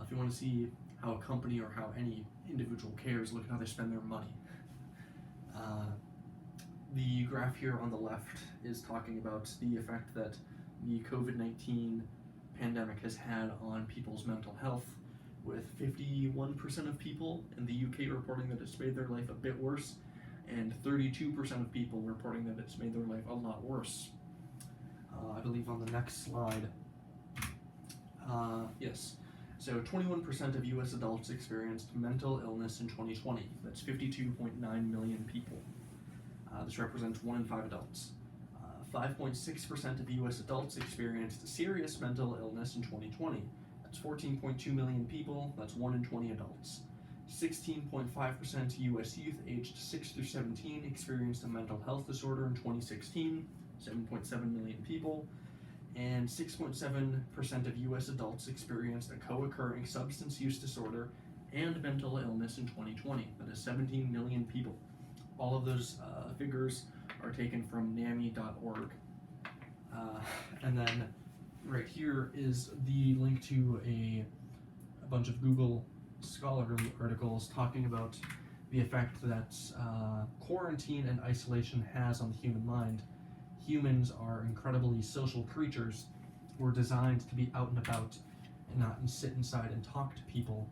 If you want to see how a company or how any individual cares, look at how they spend their money. The graph here on the left is talking about the effect that the COVID-19 pandemic has had on people's mental health, with 51% of people in the UK reporting that it's made their life a bit worse, and 32% of people reporting that it's made their life a lot worse. I believe on the next slide, yes. So 21% of US adults experienced mental illness in 2020. That's 52.9 million people. This represents 1 in 5 adults. 5.6% of US adults experienced serious mental illness in 2020. That's 14.2 million people. That's 1 in 20 adults. 16.5% US youth aged 6 through 17 experienced a mental health disorder in 2016. 7.7 million people. And 6.7% of US adults experienced a co-occurring substance use disorder and mental illness in 2020. That is 17 million people. All of those figures are taken from NAMI.org. And then right here is the link to a bunch of Google scholarly articles talking about the effect that quarantine and isolation has on the human mind. Humans are incredibly social creatures. We're designed to be out and about and not sit inside and talk to people.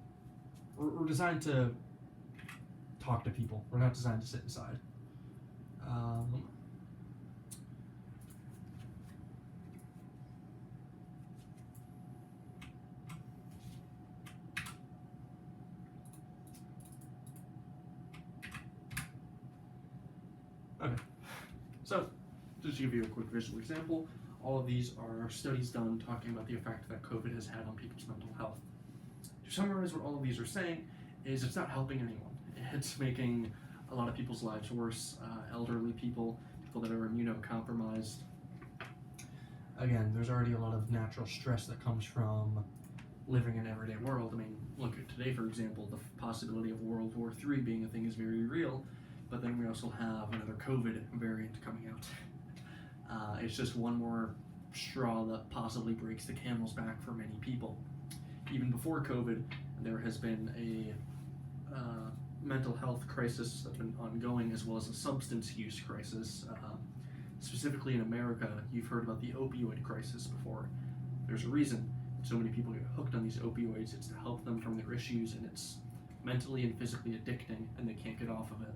We're designed to talk to people. We're not designed to sit inside. Okay, so just to give you a quick visual example, all of these are studies done talking about the effect that COVID has had on people's mental health. To summarize what all of these are saying is it's not helping anyone. It's making a lot of people's lives worse, elderly people, people that are immunocompromised. Again, there's already a lot of natural stress that comes from living in an everyday world. I mean, look at today, for example, the possibility of World War III being a thing is very real, but then we also have another COVID variant coming out. It's just one more straw that possibly breaks the camel's back for many people. Even before COVID, there has been a mental health crisis that's been ongoing, as well as a substance use crisis. Specifically in America, you've heard about the opioid crisis before. There's a reason so many people get hooked on these opioids. It's to help them from their issues, and it's mentally and physically addicting, and they can't get off of it.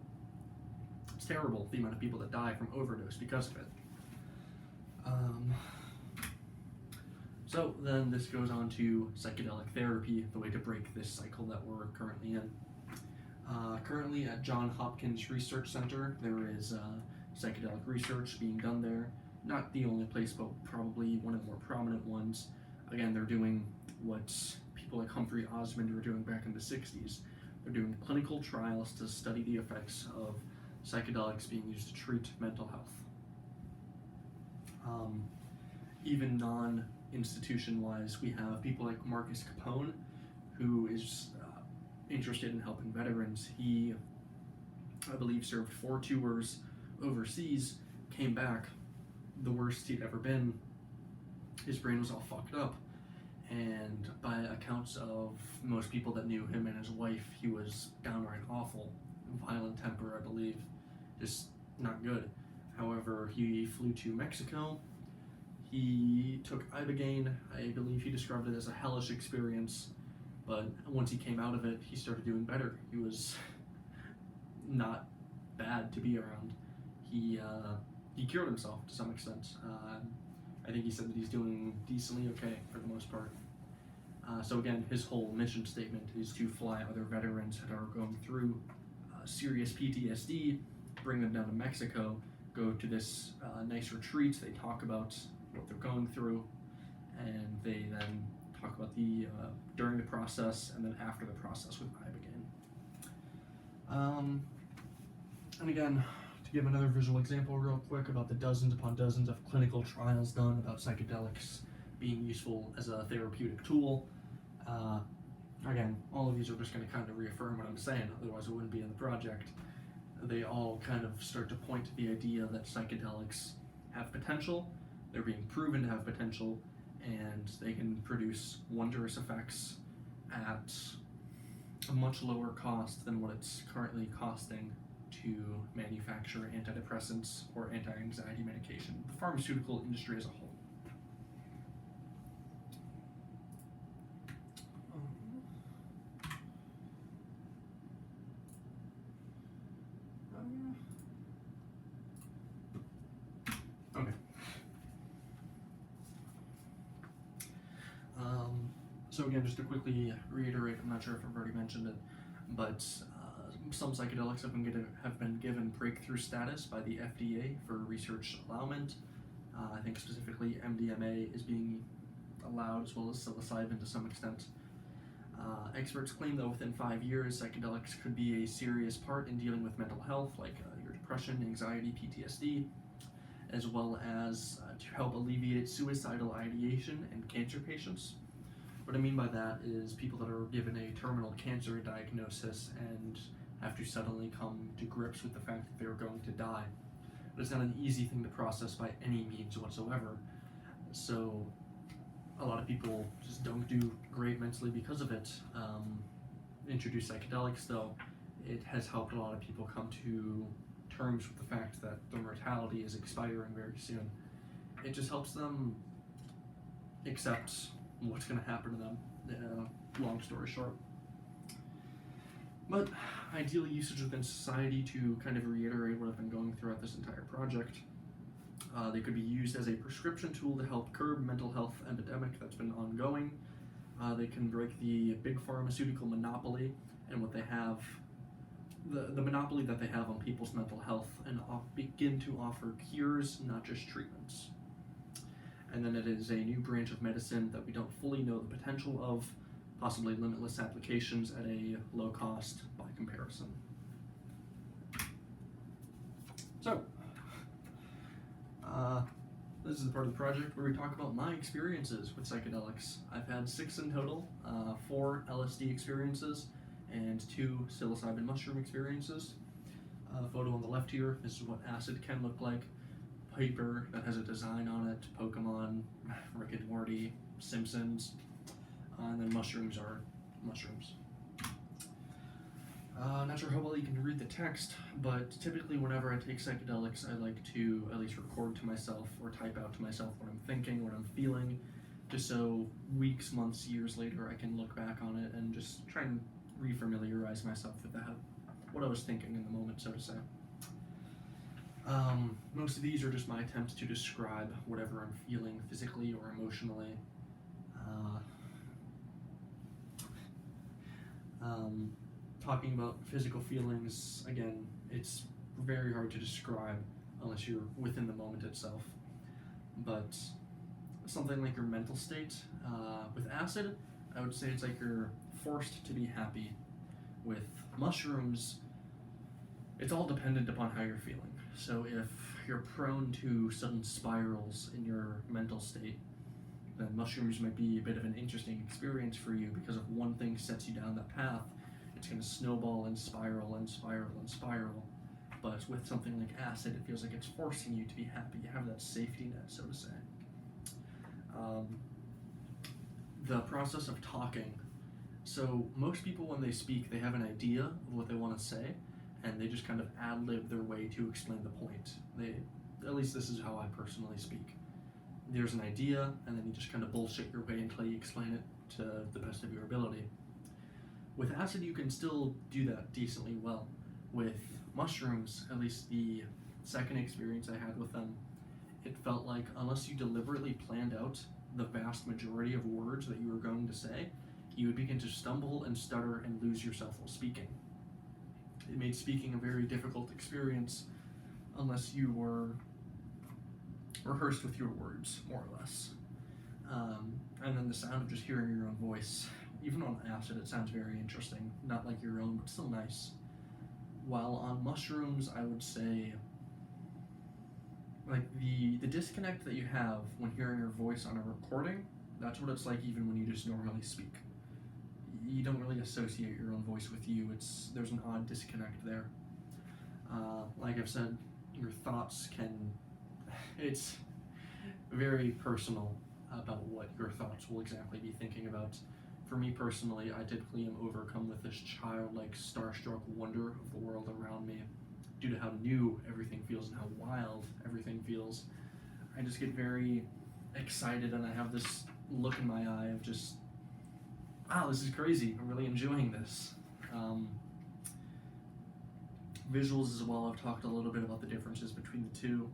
It's terrible, the amount of people that die from overdose because of it. So then this goes on to psychedelic therapy, the way to break this cycle that we're currently in. Currently at Johns Hopkins Research Center, there is psychedelic research being done there. Not the only place, but probably one of the more prominent ones. Again, they're doing what people like Humphrey Osmond were doing back in the 60s. They're doing clinical trials to study the effects of psychedelics being used to treat mental health. Even non-institution-wise, we have people like Marcus Capone, who is interested in helping veterans. He, I believe, served 4 tours overseas, came back, the worst he'd ever been. His brain was all fucked up, and by accounts of most people that knew him and his wife, he was downright awful, violent temper, I believe, just not good. However, he flew to Mexico. He took Ibogaine. I believe he described it as a hellish experience, but once he came out of it, he started doing better. He was not bad to be around. He cured himself to some extent. I think he said that he's doing decently okay for the most part. So again, his whole mission statement is to fly other veterans that are going through serious PTSD, bring them down to Mexico, go to this nice retreat. They talk about what they're going through, and they then talk about the during the process and then after the process with Ibogaine. And again, to give another visual example real quick about the dozens upon dozens of clinical trials done about psychedelics being useful as a therapeutic tool. Again, all of these are just going to kind of reaffirm what I'm saying, otherwise it wouldn't be in the project. They all kind of start to point to the idea that psychedelics have potential, they're being proven to have potential, and they can produce wondrous effects at a much lower cost than what it's currently costing to manufacture antidepressants or anti-anxiety medication, the pharmaceutical industry as a whole. Okay. So again, just to quickly reiterate, I'm not sure if I've already mentioned it, but some psychedelics have been given breakthrough status by the FDA for research allowment. I think specifically MDMA is being allowed, as well as psilocybin to some extent. Experts claim that within 5 years, psychedelics could be a serious part in dealing with mental health, like your depression, anxiety, PTSD, as well as to help alleviate suicidal ideation in cancer patients. What I mean by that is people that are given a terminal cancer diagnosis and have to suddenly come to grips with the fact that they're going to die. But it's not an easy thing to process by any means whatsoever. So a lot of people just don't do great mentally because of it. Introduce psychedelics, though, it has helped a lot of people come to terms with the fact that their mortality is expiring very soon. It just helps them accept what's going to happen to them, long story short. But ideal usage within society, to kind of reiterate what I've been going throughout this entire project, they could be used as a prescription tool to help curb mental health epidemic that's been ongoing. They can break the big pharmaceutical monopoly and what they have the monopoly that they have on people's mental health and begin to offer cures, not just treatments. And then it is a new branch of medicine that we don't fully know the potential of, possibly limitless applications at a low cost by comparison. So, this is the part of the project where we talk about my experiences with psychedelics. I've had 6 in total, 4 LSD experiences and 2 psilocybin mushroom experiences. Photo on the left here, this is what acid can look like. Paper that has a design on it, Pokemon, Rick and Morty, Simpsons, and then mushrooms are mushrooms. Not sure how well you can read the text, but typically whenever I take psychedelics, I like to at least record to myself or type out to myself what I'm thinking, what I'm feeling, just so weeks, months, years later I can look back on it and just try and refamiliarize myself with that, what I was thinking in the moment, so to say. Most of these are just my attempts to describe whatever I'm feeling physically or emotionally. Talking about physical feelings, again, it's very hard to describe unless you're within the moment itself. But something like your mental state, with acid, I would say it's like you're forced to be happy. With mushrooms, it's all dependent upon how you're feeling. So if you're prone to sudden spirals in your mental state, then mushrooms might be a bit of an interesting experience for you, because if one thing sets you down that path, it's going to snowball and spiral and spiral and spiral. But with something like acid, it feels like it's forcing you to be happy. You have that safety net, so to say. The process of talking. So most people, when they speak, they have an idea of what they want to say, and they just kind of ad-lib their way to explain the point. At least this is how I personally speak. There's an idea, and then you just kind of bullshit your way until you explain it to the best of your ability. With acid, you can still do that decently well. With mushrooms, at least the second experience I had with them, it felt like unless you deliberately planned out the vast majority of words that you were going to say, you would begin to stumble and stutter and lose yourself while speaking. It made speaking a very difficult experience unless you were rehearsed with your words, more or less. And then the sound of just hearing your own voice. Even on acid, it sounds very interesting. Not like your own, but still nice. While on mushrooms, I would say, like the disconnect that you have when hearing your voice on a recording, that's what it's like even when you just normally speak. You don't really associate your own voice with you. There's an odd disconnect there. Like I've said, your thoughts it's very personal about what your thoughts will exactly be thinking about. For me personally, I typically am overcome with this childlike, starstruck wonder of the world around me due to how new everything feels and how wild everything feels. I just get very excited, and I have this look in my eye of just, wow, this is crazy. I'm really enjoying this. Visuals as well. I've talked a little bit about the differences between the two.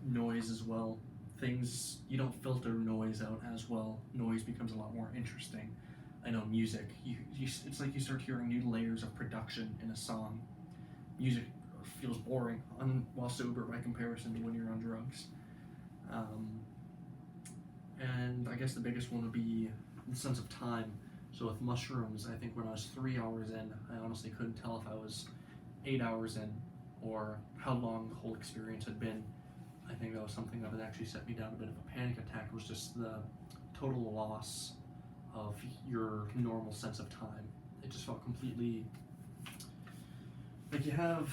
Noise as well. Things, you don't filter noise out as well. Noise becomes a lot more interesting. I know music, it's like you start hearing new layers of production in a song. Music feels boring while sober by comparison to when you're on drugs. And I guess the biggest one would be the sense of time. So with mushrooms, I think when I was 3 hours in, I honestly couldn't tell if I was 8 hours in or how long the whole experience had been. I think that was something that had actually set me down a bit of a panic attack, was just the total loss of your normal sense of time. It just felt completely like you have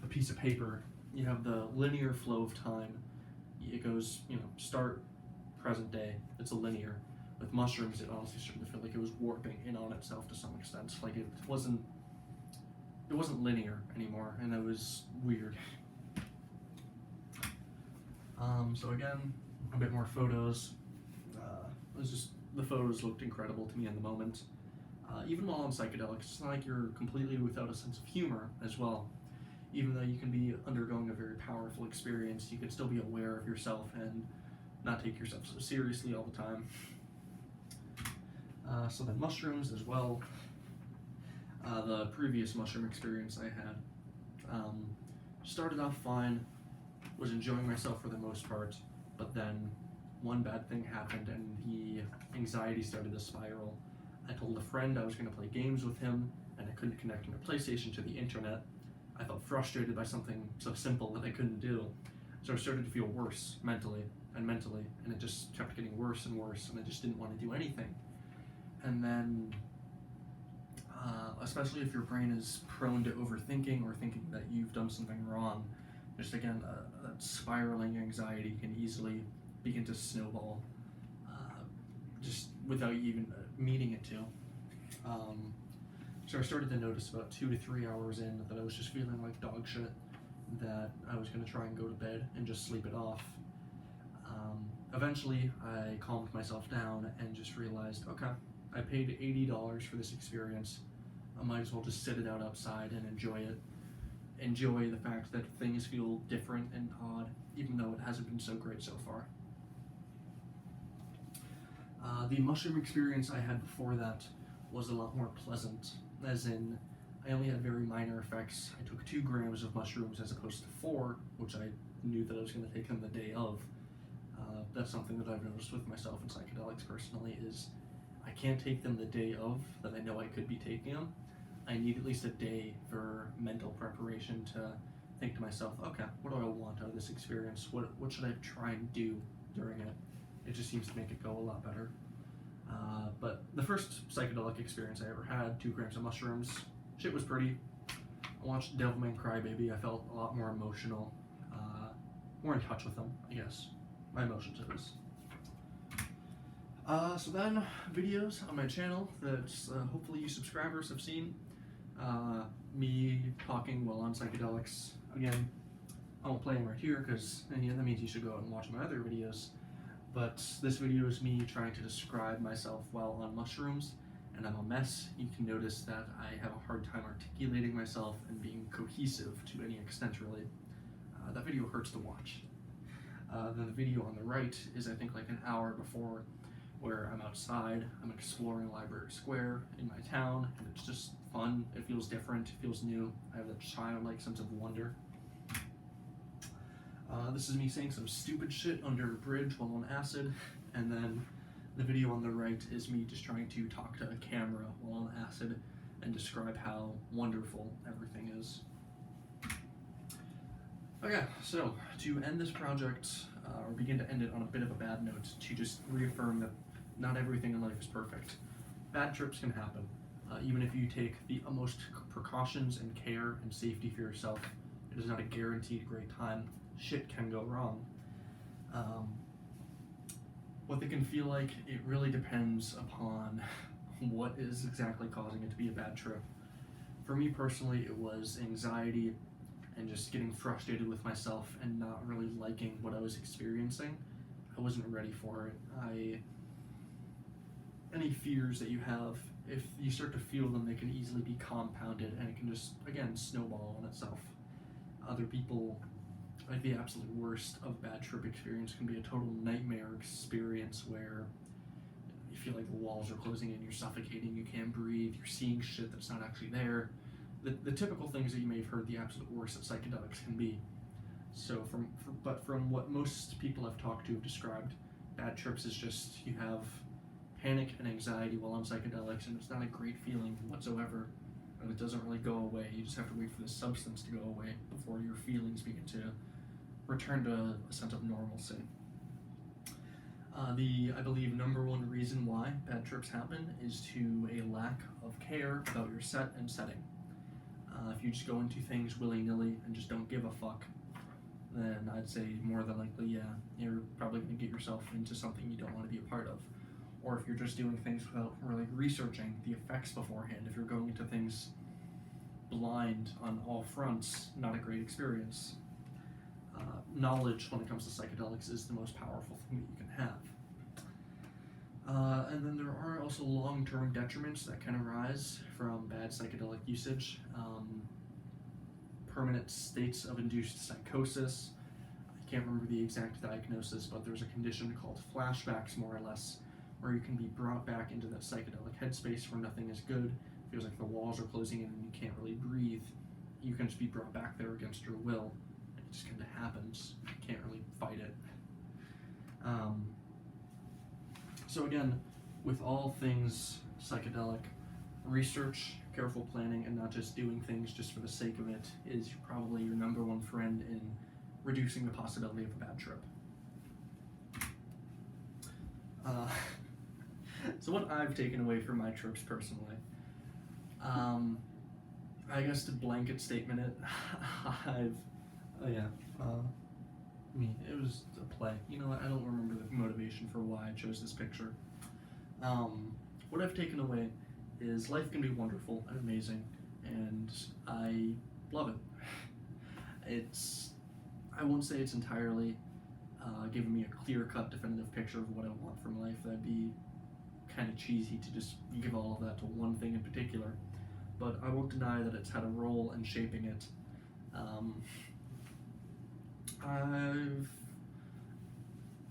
a piece of paper, you have the linear flow of time. It goes, start, present day, it's a linear. With mushrooms, it honestly started to feel like it was warping in on itself to some extent. Like it wasn't linear anymore, and it was weird. So again, a bit more photos. The photos looked incredible to me in the moment. Even while on psychedelics, it's not like you're completely without a sense of humor as well. Even though you can be undergoing a very powerful experience, you can still be aware of yourself and not take yourself so seriously all the time. So then mushrooms as well. The previous mushroom experience I had started off fine, was enjoying myself for the most part, but then one bad thing happened and the anxiety started to spiral. I told a friend I was going to play games with him, and I couldn't connect my PlayStation to the internet. I felt frustrated by something so simple that I couldn't do. So I started to feel worse mentally, and it just kept getting worse and worse, and I just didn't want to do anything. And then, especially if your brain is prone to overthinking or thinking that you've done something wrong, just again, that spiraling anxiety can easily begin to snowball, just without you even meaning it to. So I started to notice about 2 to 3 hours in that I was just feeling like dog shit, that I was going to try and go to bed and just sleep it off. Eventually, I calmed myself down and just realized, okay, I paid $80 for this experience. I might as well just sit it out outside and enjoy it. Enjoy the fact that things feel different and odd, even though it hasn't been so great so far. The mushroom experience I had before that was a lot more pleasant, as in, I only had very minor effects. I took 2 grams of mushrooms as opposed to 4, which I knew that I was going to take them the day of. That's something that I've noticed with myself in psychedelics personally, is I can't take them the day of that I know I could be taking them. I need at least a day for mental preparation to think to myself, okay, what do I want out of this experience? What should I try and do during it? It just seems to make it go a lot better. But the first psychedelic experience I ever had, 2 grams of mushrooms, shit was pretty. I watched Devilman Crybaby. I felt a lot more emotional, more in touch with them, I guess. My emotions, at least. So then, videos on my channel that hopefully you subscribers have seen. Me talking while on psychedelics. Again, I won't play them right here because that means you should go out and watch my other videos. But this video is me trying to describe myself while on mushrooms, and I'm a mess. You can notice that I have a hard time articulating myself and being cohesive to any extent, really. That video hurts to watch. Then the video on the right is, I think, like an hour before, where I'm outside, I'm exploring Library Square in my town, and it's just fun. It feels different, it feels new. I have that childlike sense of wonder. This is me saying some stupid shit under a bridge while on acid, and then the video on the right is me just trying to talk to a camera while on acid and describe how wonderful everything is. Okay, so to end this project, or begin to end it on a bit of a bad note, to just reaffirm that not everything in life is perfect. Bad trips can happen. Even if you take the utmost precautions and care and safety for yourself, it is not a guaranteed great time. Shit can go wrong. What they can feel like, it really depends upon what is exactly causing it to be a bad trip. For me personally, it was anxiety and just getting frustrated with myself and not really liking what I was experiencing. I wasn't ready for it. Any fears that you have, if you start to feel them, they can easily be compounded, and it can just, again, snowball on itself. Other people, like the absolute worst of bad trip experience can be a total nightmare experience where you feel like the walls are closing in, you're suffocating, you can't breathe, you're seeing shit that's not actually there. The typical things that you may have heard the absolute worst that psychedelics can be. So from what most people I've talked to have described, bad trips is just you have panic and anxiety while on psychedelics, and it's not a great feeling whatsoever, and it doesn't really go away. You just have to wait for the substance to go away before your feelings begin to return to a sense of normalcy. I believe number one reason why bad trips happen is to a lack of care about your set and setting. If you just go into things willy-nilly and just don't give a fuck, then I'd say more than likely, yeah, you're probably going to get yourself into something you don't want to be a part of. Or if you're just doing things without really researching the effects beforehand, if you're going into things blind on all fronts, not a great experience. Knowledge when it comes to psychedelics is the most powerful thing that you can have. And then there are also long-term detriments that can arise from bad psychedelic usage. Permanent states of induced psychosis. I can't remember the exact diagnosis, but there's a condition called flashbacks, more or less, where you can be brought back into that psychedelic headspace where nothing is good, feels like the walls are closing in and you can't really breathe, you can just be brought back there against your will. It just kind of happens. You can't really fight it. So again, with all things psychedelic, research, careful planning, and not just doing things just for the sake of it is probably your number one friend in reducing the possibility of a bad trip. So what I've taken away from my trips personally, I guess to blanket statement it, it was a play. You know what, I don't remember the motivation for why I chose this picture. What I've taken away is life can be wonderful and amazing, and I love it. I won't say it's entirely giving me a clear-cut, definitive picture of what I want from life. That'd be kind of cheesy to just give all of that to one thing in particular, but I won't deny that it's had a role in shaping it.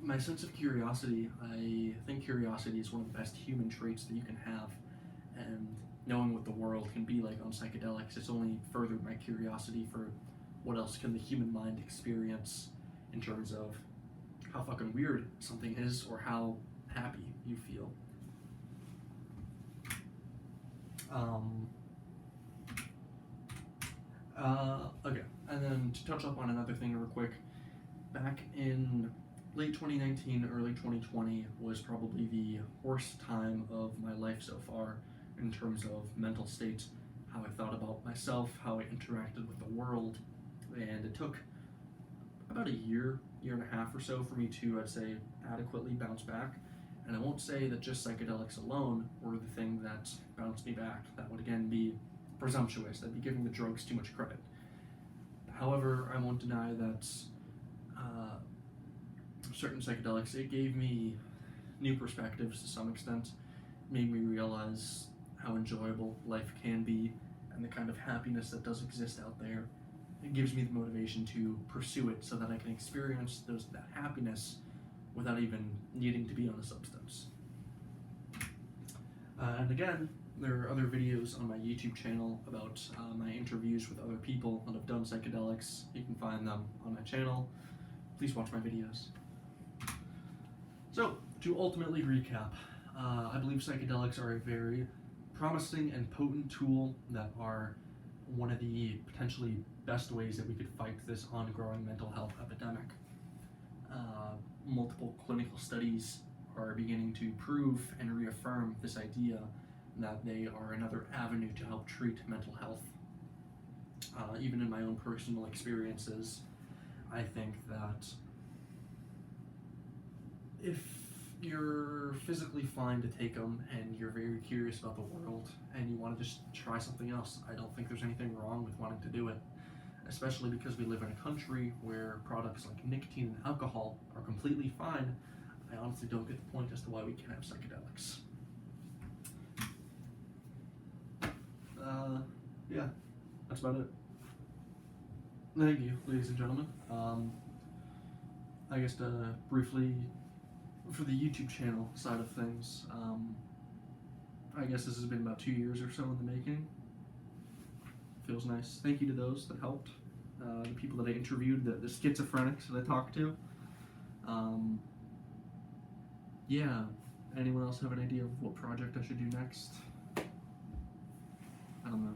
My sense of curiosity, I think curiosity is one of the best human traits that you can have, and knowing what the world can be like on psychedelics, it's only furthered my curiosity for what else can the human mind experience in terms of how fucking weird something is or how happy you feel. Okay, and then to touch up on another thing real quick, back in late 2019, early 2020 was probably the worst time of my life so far in terms of mental state, how I thought about myself, how I interacted with the world, and it took about a year and a half or so for me to, I'd say, adequately bounce back. And I won't say that just psychedelics alone were the thing that bounced me back. That would again be presumptuous. That'd be giving the drugs too much credit. However, I won't deny that certain psychedelics, it gave me new perspectives to some extent, made me realize how enjoyable life can be and the kind of happiness that does exist out there. It gives me the motivation to pursue it so that I can experience that happiness without even needing to be on a substance. And again, there are other videos on my YouTube channel about my interviews with other people that have done psychedelics. You can find them on my channel. Please watch my videos. So, to ultimately recap, I believe psychedelics are a very promising and potent tool that are one of the potentially best ways that we could fight this ongoing mental health epidemic. Multiple clinical studies are beginning to prove and reaffirm this idea that they are another avenue to help treat mental health. Even in my own personal experiences, I think that if you're physically fine to take them and you're very curious about the world and you want to just try something else, I don't think there's anything wrong with wanting to do it, especially because we live in a country where products like nicotine and alcohol are completely fine. I honestly don't get the point as to why we can't have psychedelics. Yeah, that's about it. Thank you, ladies and gentlemen. I guess to briefly, for the YouTube channel side of things, I guess this has been about 2 years or so in the making. Feels nice. Thank you to those that helped, the people that I interviewed, the schizophrenics that I talked to. Yeah, anyone else have an idea of what project I should do next? I don't know.